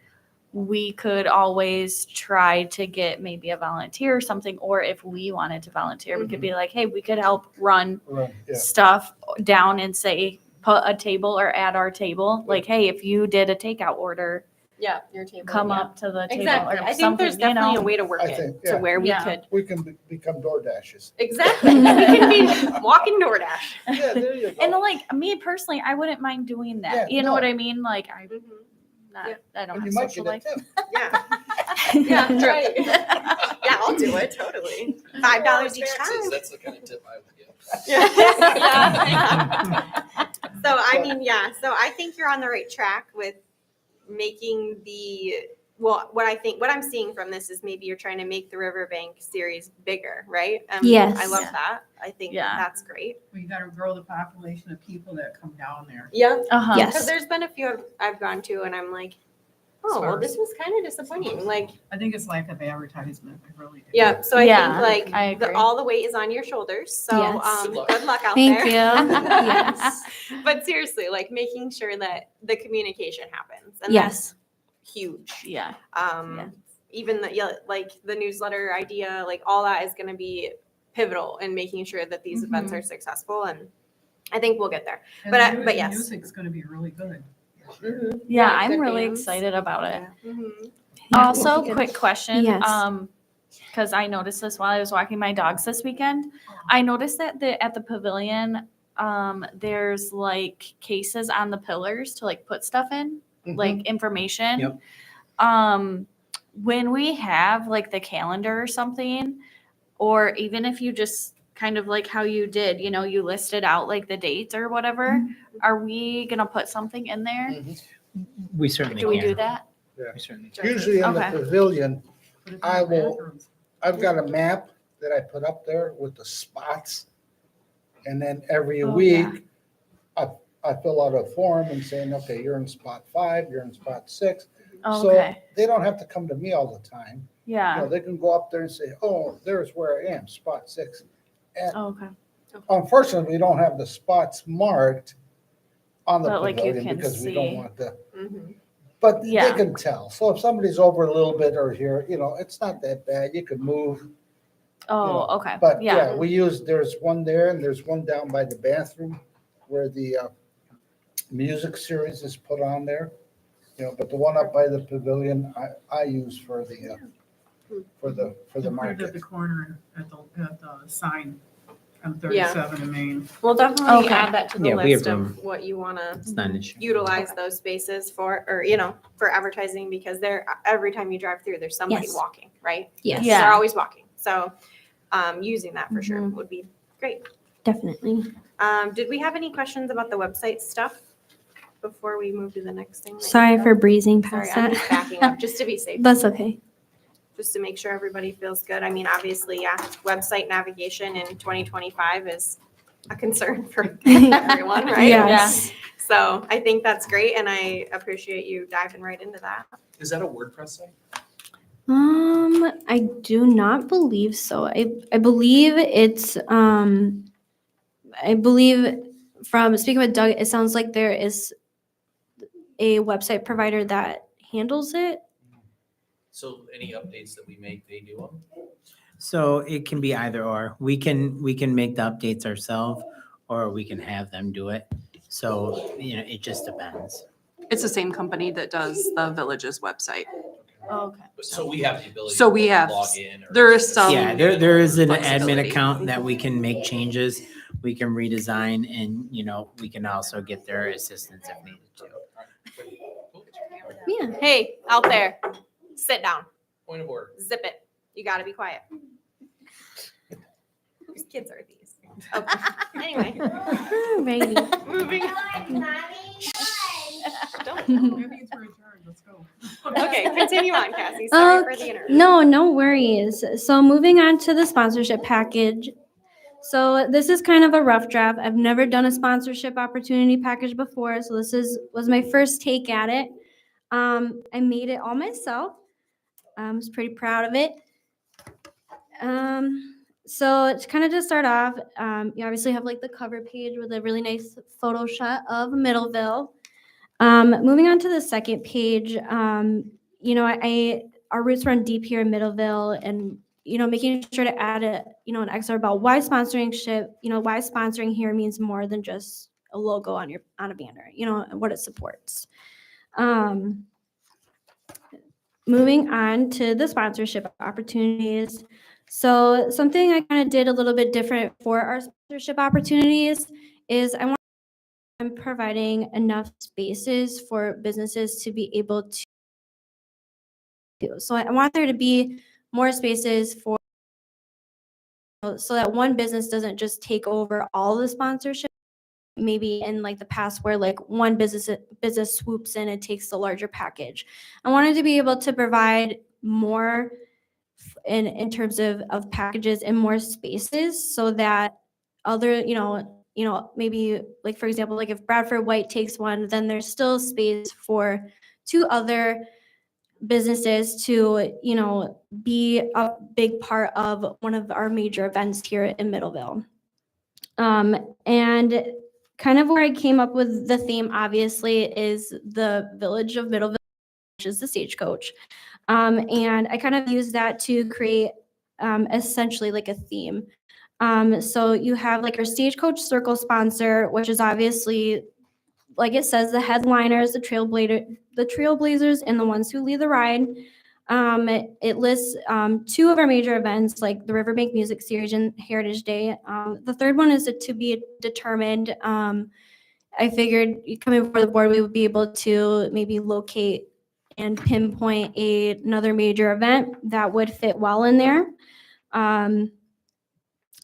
we could always try to get maybe a volunteer or something, or if we wanted to volunteer, we could be like, hey, we could help run Right, yeah. stuff down and say, put a table or at our table. Like, hey, if you did a takeout order, Yeah, your table. come yeah. up to the table Exactly. or I think something, there's you definitely know? a way to work I it think, to yeah. where we Yeah. could. We can become Door Dashes. Exactly. We can be walking DoorDash. Yeah, there you And go. like me personally, I wouldn't mind doing that. Yeah, you know no. what I mean? Like I Mhm. not, Yeah. I don't And have you might social get a life. tip. Yeah. Yeah, right. Yeah, I'll do it, totally. $5 each time. That's the kind of tip I would give. Yeah. So I mean, yeah, so I think you're on the right track with making what I'm seeing from this is maybe you're trying to make the Riverbank series bigger, right? Yes. I love Yeah. that. I think Yeah. that's great. We gotta grow the population of people that come down there. Yeah. Uh-huh. Yes. Because there's been a few I've gone to and I'm like, oh, well, this was kind of disappointing. Like, I think it's lack of advertisement, I really do. yeah, so I Yeah, think I like agree. all the weight is on your shoulders. So Yes. Good luck. good luck out Thank there. you. Yes. But seriously, like making sure that the communication happens. And Yes. that's huge. Yeah. Yes. Even the, yeah, like the newsletter idea, like all that is going to be pivotal in making sure that these events Mhm. are successful. And I think we'll get there. And But the but yes. music's gonna be really good. Mhm. Yeah, Yeah, I'm good really bands. excited about it. Mhm. Also, quick question. Yes. Because I noticed this while I was walking my dogs this weekend. I noticed that at the pavilion, there's like cases on the pillars to like put stuff in, like information. Yep. When we have like the calendar or something, or even if you just kind of like how you did, you know, you listed out like the dates or whatever, are we gonna put something in there? We certainly Do we can. do that? We certainly can. Usually in the Okay. pavilion, Put it in I the will- bathrooms. I've got a map that I put up there with the spots. And then every Oh, week, yeah. I fill out a form and saying, okay, you're in spot 5, you're in spot 6. So Okay. they don't have to come to me all the time. You Yeah. know, they can go up there and say, oh, there's where I am, spot 6. Okay. Unfortunately, we don't have the spots marked on the But, like, you pavilion can because we don't see. want the, Mhm. but they Yeah. can tell. So if somebody's over a little bit or here, you know, it's not that bad. You could move. Oh, okay. But Yeah. yeah, there's one there and there's one down by the bathroom where the music series is put on there. You know, but the one up by the pavilion, I use for the And put it at the market. corner at the sign on 37 in Main. We'll definitely Okay. add that to the Yeah, we have list of room. what you want to It's not an issue. utilize those spaces for, or, you know, for advertising because every time you drive through, there's somebody Yes. walking, right? Yes. Yeah. They're always walking. So using that for sure Mhm. would be great. Definitely. Did we have any questions about the website stuff before we move to the next thing? that you Sorry know? for breezing Sorry, past I'm just that. backing up just to be safe, That's okay. just to make sure everybody feels good. I mean, obviously, yeah, website navigation in 2025 is a concern for everyone, right? Yes. So I think that's great, and I appreciate you diving right into that. Is that a WordPress site? I do not believe so. I believe it's, I believe from speaking with Doug, it sounds like there is a website provider that handles it. So any updates that we make, they do them? So it can be either or. We can make the updates ourselves, or we can have them do it. So, it just depends. It's the same company that does the village's website. Okay. So we have the ability So we to have- log in? Or there is some- Yeah, there is an admin flexibility. account that we can make changes. We can redesign and, we can also get their assistance if needed to. Yeah. Hey, out there, sit down, Point of order. zip it. You gotta be quiet. Whose kids are these? Okay. Anyway, Alrighty. moving on. Don't. Maybe it's adjourned, let's go. Okay, continue on, Cassie. Sorry for the interruption. No worries. So moving on to the sponsorship package. So this is kind of a rough draft. I've never done a sponsorship opportunity package before, so this was my first take at it. I made it all myself. I was pretty proud of it. So to kind of just start off, you obviously have like the cover page with a really nice photo shot of Middleville. Moving on to the second page, our roots run deep here in Middleville, and making sure to add an extra about why sponsoring here means more than just a logo on a banner, and what it supports. Moving on to the sponsorship opportunities. So something I kind of did a little bit different for our sponsorship opportunities is I'm providing enough spaces for businesses to be able to do. So I want there to be more spaces so that one business doesn't just take over all the sponsorship. Maybe in like the past where like one business swoops in and takes the larger package. I wanted to be able to provide more in terms of packages and more spaces so that other, maybe like, for example, like if Bradford White takes one, then there's still space for 2 other businesses to, be a big part of one of our major events here in Middleville. And kind of where I came up with the theme, obviously, is the Village of Middleville, which is the Stagecoach. And I kind of used that to create essentially like a theme. So you have like your Stagecoach Circle sponsor, which is obviously, like it says, the headliners, the trailblazers, and the ones who lead the ride. It lists 2 of our major events, like the Riverbank Music Series and Heritage Day. The third one is to be determined. I figured coming before the board, we would be able to maybe locate and pinpoint another major event that would fit well in there. And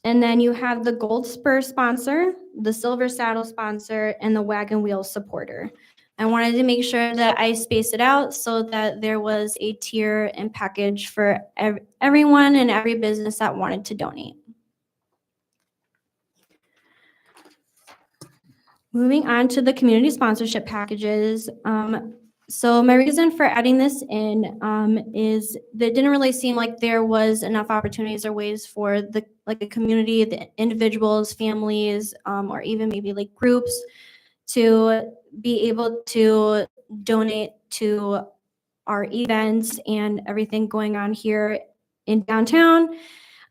then you have the Gold Spur sponsor, the Silver Saddle sponsor, and the Wagon Wheel supporter. I wanted to make sure that I spaced it out so that there was a tier and package for everyone and every business that wanted to donate. Moving on to the community sponsorship packages. So my reason for adding this in is that it didn't really seem like there was enough opportunities or ways for the community, the individuals, families, or even maybe like groups to be able to donate to our events and everything going on here in downtown.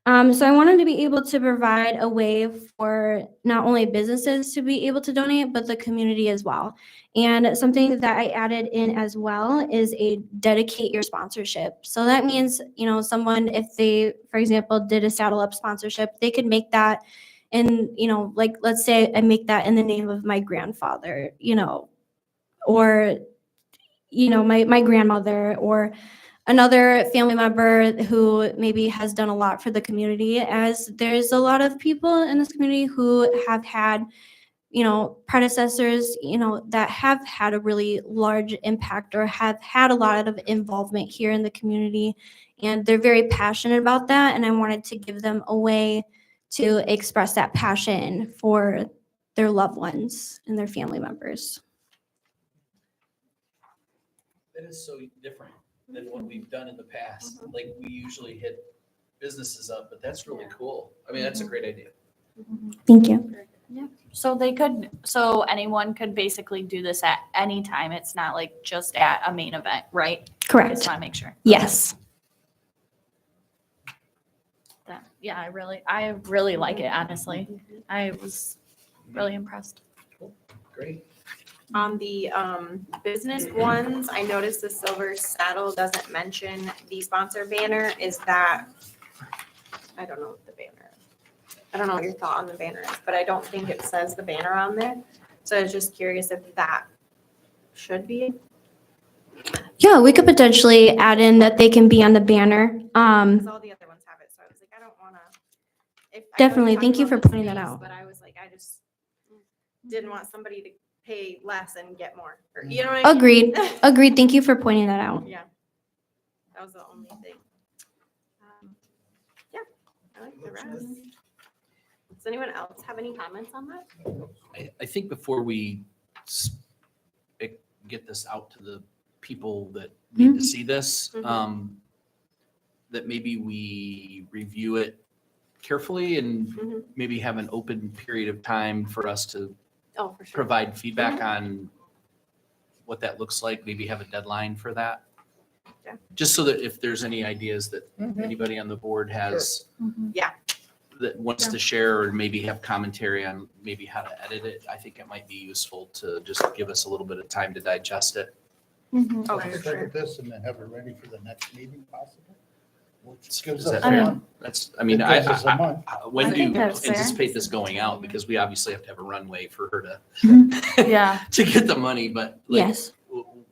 So I wanted to be able to provide a way for not only businesses to be able to donate, but the community as well. And something that I added in as well is a dedicate your sponsorship. So that means, someone, if they, for example, did a Saddle Up sponsorship, they could make that in, like, let's say I make that in the name of my grandfather, or, my grandmother, or another family member who maybe has done a lot for the community, as there's a lot of people in this community who have had, predecessors, that have had a really large impact or have had a lot of involvement here in the community. And they're very passionate about that. And I wanted to give them a way to express that passion for their loved ones and their family members. That is so different than what we've done in the past. Like, we usually hit businesses up, but that's really cool. I mean, that's a great idea. Thank you. So anyone could basically do this at any time. It's not like just at a main event, right? Just Correct. want to make sure. Yes. Yeah, I really like it, honestly. I was really impressed. Great. On the business ones, I noticed the Silver Saddle doesn't mention the sponsor banner. Is that, I don't know what the banner is. I don't know what your thought on the banner is, but I don't think it says the banner on there. So I was just curious if that should be. Yeah, we could potentially add in that they can be on the banner. Because all the other ones have it, so I was like, I don't want to. Definitely. Thank you for pointing that out. But I was like, I just didn't want somebody to pay less and get more, or, you know what I mean? Agreed. Agreed. Thank you for pointing that out. Yeah. That was the only thing. Yeah, I like the rest. Does anyone else have any comments on that? I think before we get this out to the people that need to see this, Mhm. that maybe we review it carefully and Mhm. maybe have an open period of time for us to Oh, for sure. provide feedback on what that looks like, maybe have a deadline for that. Yeah. Just so that if there's any ideas that anybody on the board has Yeah. that wants to share, or maybe have commentary on maybe how to edit it, I think it might be useful to just give us a little bit of time to digest it. Oh, Take for a sure. look at this and then have it ready for the next meeting possibly? Which Is gives that us I a mean- month. That's, I mean, It I, gives us a I- month. when I do you think that's fair. anticipate this going out? Because we obviously have to have a runway for her to, Yeah. to get the money, but like, Yes.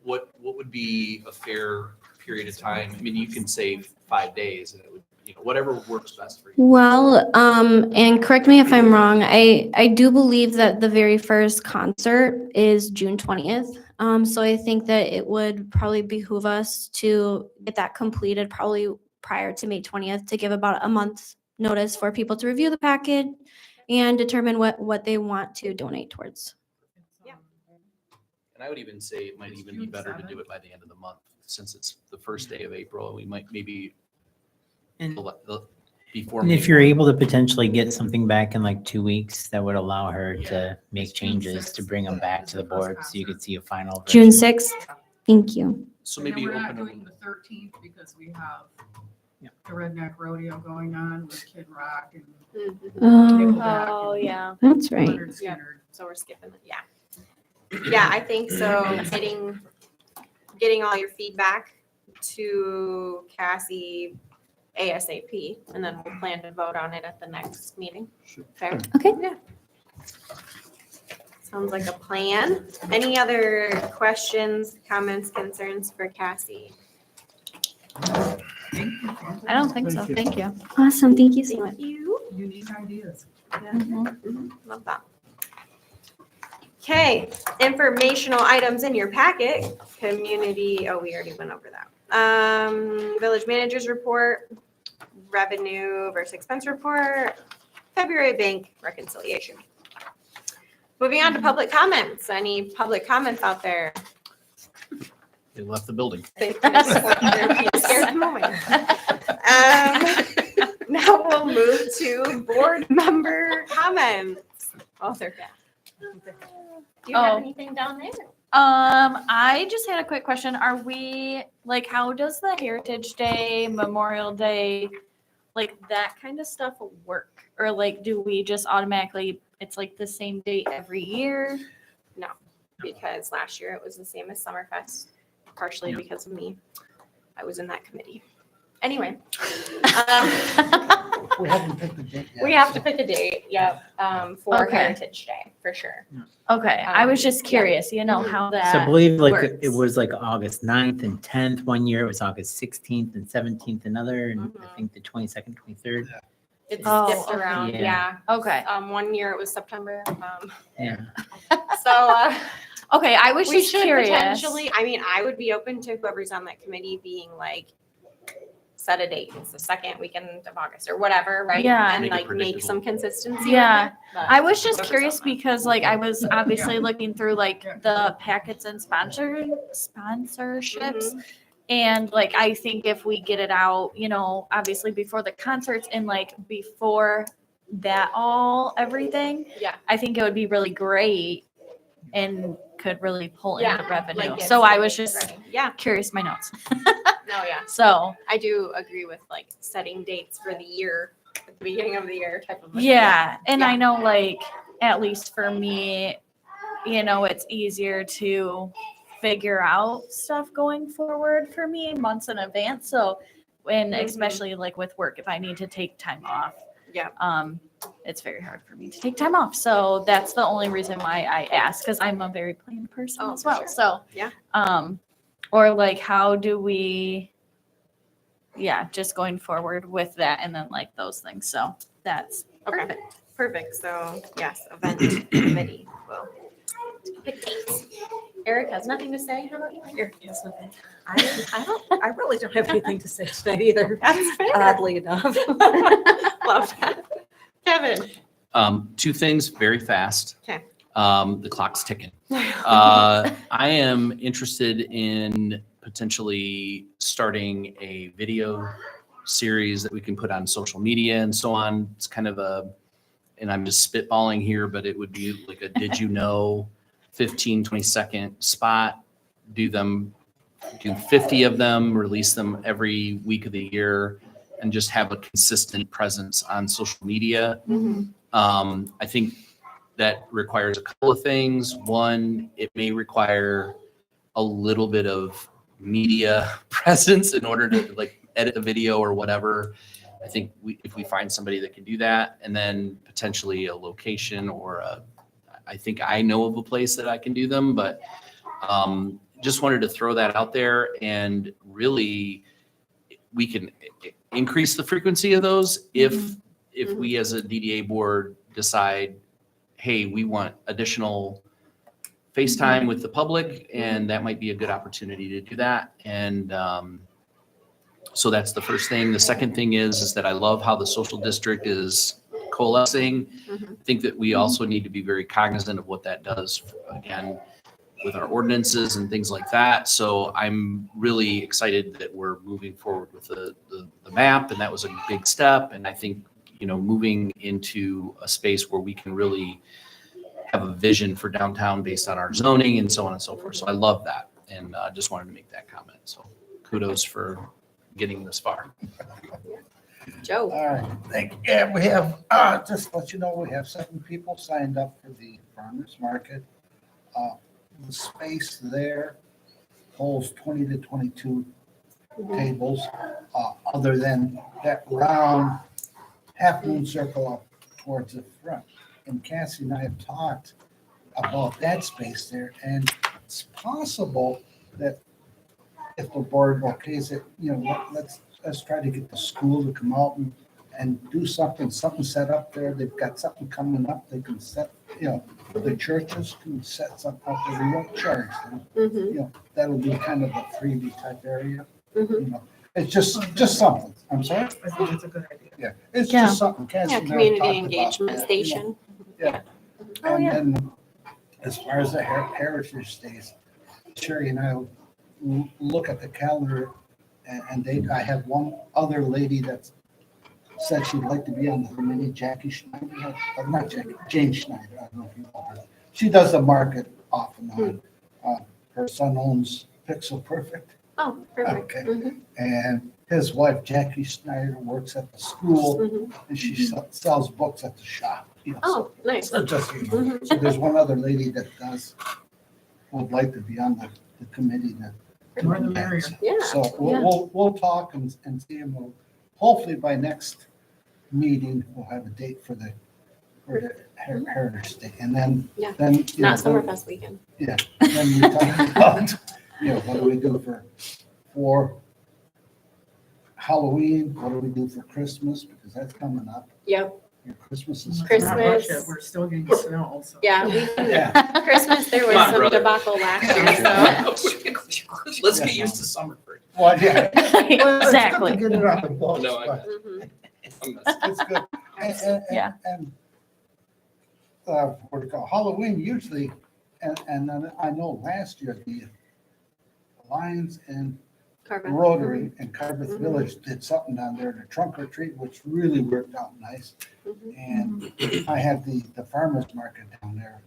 what would be a fair period of time? I mean, you can save 5 days and it would, whatever works best for you. Well, and correct me if I'm wrong, I do believe that the very first concert is June 20th. So I think that it would probably behoove us to get that completed probably prior to May 20th to give about a month's notice for people to review the packet and determine what they want to donate towards. Yeah. And I would even say it might even be better to do it by the end of the month, since it's the first day of April. We might maybe And before. and if May you're 1. able to potentially get something back in like 2 weeks, that would allow her Yeah. to make It's June changes to 6th. bring them back Is to the the first board so you could concert. see a final. June version. 6th? Thank you. So And then maybe we're not open doing them. the 13th because we have Yep. the Redneck Rodeo going on with Kid Rock and Mhm. Nickelback. Oh, and yeah. That's right. Leonard Skinner. So we're skipping it, yeah. Yeah, I think so, getting all your feedback to Cassie ASAP, and then we'll plan to vote on it at the next meeting. Fair? Okay. Yeah. Sounds like a plan. Any other questions, comments, concerns for Cassie? I don't think so. Thank you. Awesome. Thank you so much. Thank you. Unique ideas. Love that. Okay, informational items in your packet, community, we already went over that. Village manager's report, revenue versus expense report, February bank reconciliation. Moving on to public comments. Any public comments out there? They left the building. Scared the moment. Now we'll move to board member comments. Oh, they're back. Do you have Oh. anything down there? I just had a quick question. Are we, like, how does the Heritage Day, Memorial Day, like that kind of stuff work? Or like, do we just automatically, it's like the same date every year? Because last year it was the same as Summerfest, partially because of me. I was in that committee. Anyway. We haven't picked the date yet. We have to pick a date, yep, for Okay. Heritage Day, for sure. Okay, I was just Yeah. curious, you know, how So I that, believe like works. it was like August 9th and 10th one year. It was August 16th and 17th another, and I Mhm. think the 22nd, 23rd. It's Oh, skipped around, yeah. yeah. okay, 1 year it was September, Yeah. so, okay, I was we just should curious. potentially, I mean, I would be open to whoever's on that committee being like set a date. It's the second weekend of August or whatever, right? Yeah. And Make it like make predictable. some consistency. Yeah. with it, but I was just focus curious on that. because like I was obviously Yeah. looking through like the packets and sponsorships. Mhm. And like I think if we get it out, you know, obviously before the concerts and like before that all everything, Yeah. I think it would be really great and could really pull in Yeah, the revenue. Like, So get I was some just ready. Yeah, curious my notes. no, yeah. So I do agree with like setting dates for the year, at the beginning of the year type of. Like, yeah, and Yeah. I know like at least for me, you know, it's easier to figure out stuff going forward for me months in advance. So and Mhm. especially like with work, if I need to take time off, Yeah. it's very hard for me to take time off. So that's the only reason why I ask, because I'm a very planned person Oh, as for well. sure. So Yeah. or like how do we just going forward with that and then like those things. So that's Okay. Perfect. So yes, event committee. Well, pick dates. Eric has nothing to say. How about you? Here, yes, okay. I really don't have anything to say tonight either, That's fair. oddly enough. Love that. Kevin. Two things very fast. Okay. The clock's ticking. I am interested in potentially starting a video series that we can put on social media and so on. It's kind of and I'm just spitballing here, but it would be like a did you know 15, 20-second spot. Do 50 of them, release them every week of the year, and just have a consistent presence on social media. I think that requires a couple of things. One, it may require a little bit of media presence in order to like edit a video or whatever. I think if we find somebody that can do that, and then potentially a location or I think I know of a place that I can do them, but just wanted to throw that out there, and really we can increase the frequency of those if we as a DDA board decide, hey, we want additional FaceTime with the public, and that might be a good opportunity to do that. And so that's the first thing. The second thing is that I love how the social district is coalescing. I think that we also need to be very cognizant of what that does, again, with our ordinances and things like that. So I'm really excited that we're moving forward with the map, and that was a big step. And I think, you know, moving into a space where we can really have a vision for downtown based on our zoning and so on and so forth. So I love that, and just wanted to make that comment. So kudos for getting this far. Joe. All right, thank you. Yeah, we have, just to let you know, we have 7 people signed up for the farmer's market. The space there holds 20 to 22 tables, other than that round half moon circle up towards the front. And Cassie and I have talked about that space there, and it's possible that if the board okays it, you know, let's try to get the school to come out and do something set up there. They've got something coming up. They can set, you know, the churches can set something up there. We won't charge them. You know, that'll be kind of a freebie type area. You know, it's just something. I'm sorry? I think that's a good idea. Yeah, it's Yeah. just something. Cassie Yeah, and I have community talked about engagement that, you know. station. Yeah. Oh, And yeah. then, as far as the heritage days, Sherry and I will look at the calendar, and I have one other lady that said she'd like to be on the committee, Jackie Schneider, or not Jackie, Jane Schneider, I don't know if you know her. She does the market off and on. Her son owns Pixel Perfect, Oh, perfect. Okay. Mhm, and his wife, Jackie Schneider, works at the school, mhm. and she sells books at the shop. You know, Oh, nice. so just, you know. So there's one other lady that would like to be on the committee that. More the merrier. Yeah. So we'll talk and see, and we'll, hopefully by next meeting, we'll have a date for the Heritage Day. And then, Yeah. then, you know, Not Summerfest weekend. then we talk about, you know, what do we do for Halloween? What do we do for Christmas? Because that's coming up. Yep. Your Christmas is. Let's not rush Christmas. it. We're still getting snow, so. Yeah. Yeah. Christmas, there was Come on, some brother. debacle last year, so. Let's get used to summer first. Well, yeah. Well, it's good to Exactly. Get it on the books, No, I- but Mhm. it's good. Yeah. And, what do you call, Halloween usually, and then I know last year the Lions and Carver. Rotary and Carbeth Mhm. Village did something down there, the trunk or treat, which really worked out nice. Mhm. And I had the farmer's market down there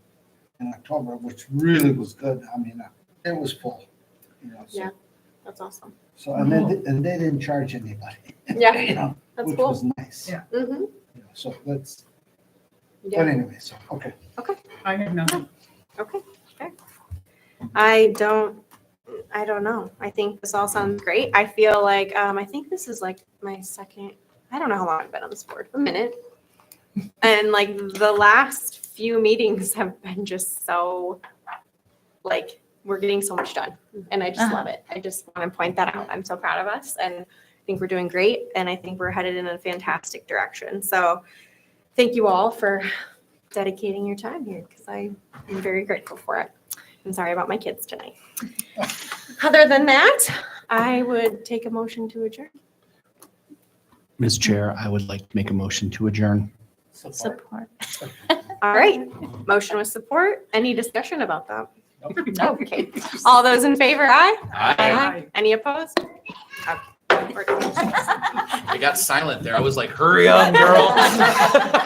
in October, which really was good. I mean, it was full, you know, so. Yeah. That's awesome. So, and they didn't charge anybody. Yeah, You know, that's which cool. was nice. Yeah. Mm-hmm. You know, so that's, but Yeah, anyway, so, okay. I have nothing. okay, fair. I don't know. I think this all sounds great. I feel like, I think this is like my second, I don't know how long I've been on this board, a minute. And like the last few meetings have been just so, like, we're getting so much done and I just love it. I just want to point that out. I'm so proud of us and I think we're doing great and I think we're headed in a fantastic direction. So thank you all for dedicating your time here because I am very grateful for it. I'm sorry about my kids tonight. Other than that, I would take a motion to adjourn. Ms. Chair, I would like to make a motion to adjourn. Support. All right, motion with support. Any discussion about that? Okay. All those in favor, aye? I Any opposed? Okay. I got silent there. I was like, hurry up, girl.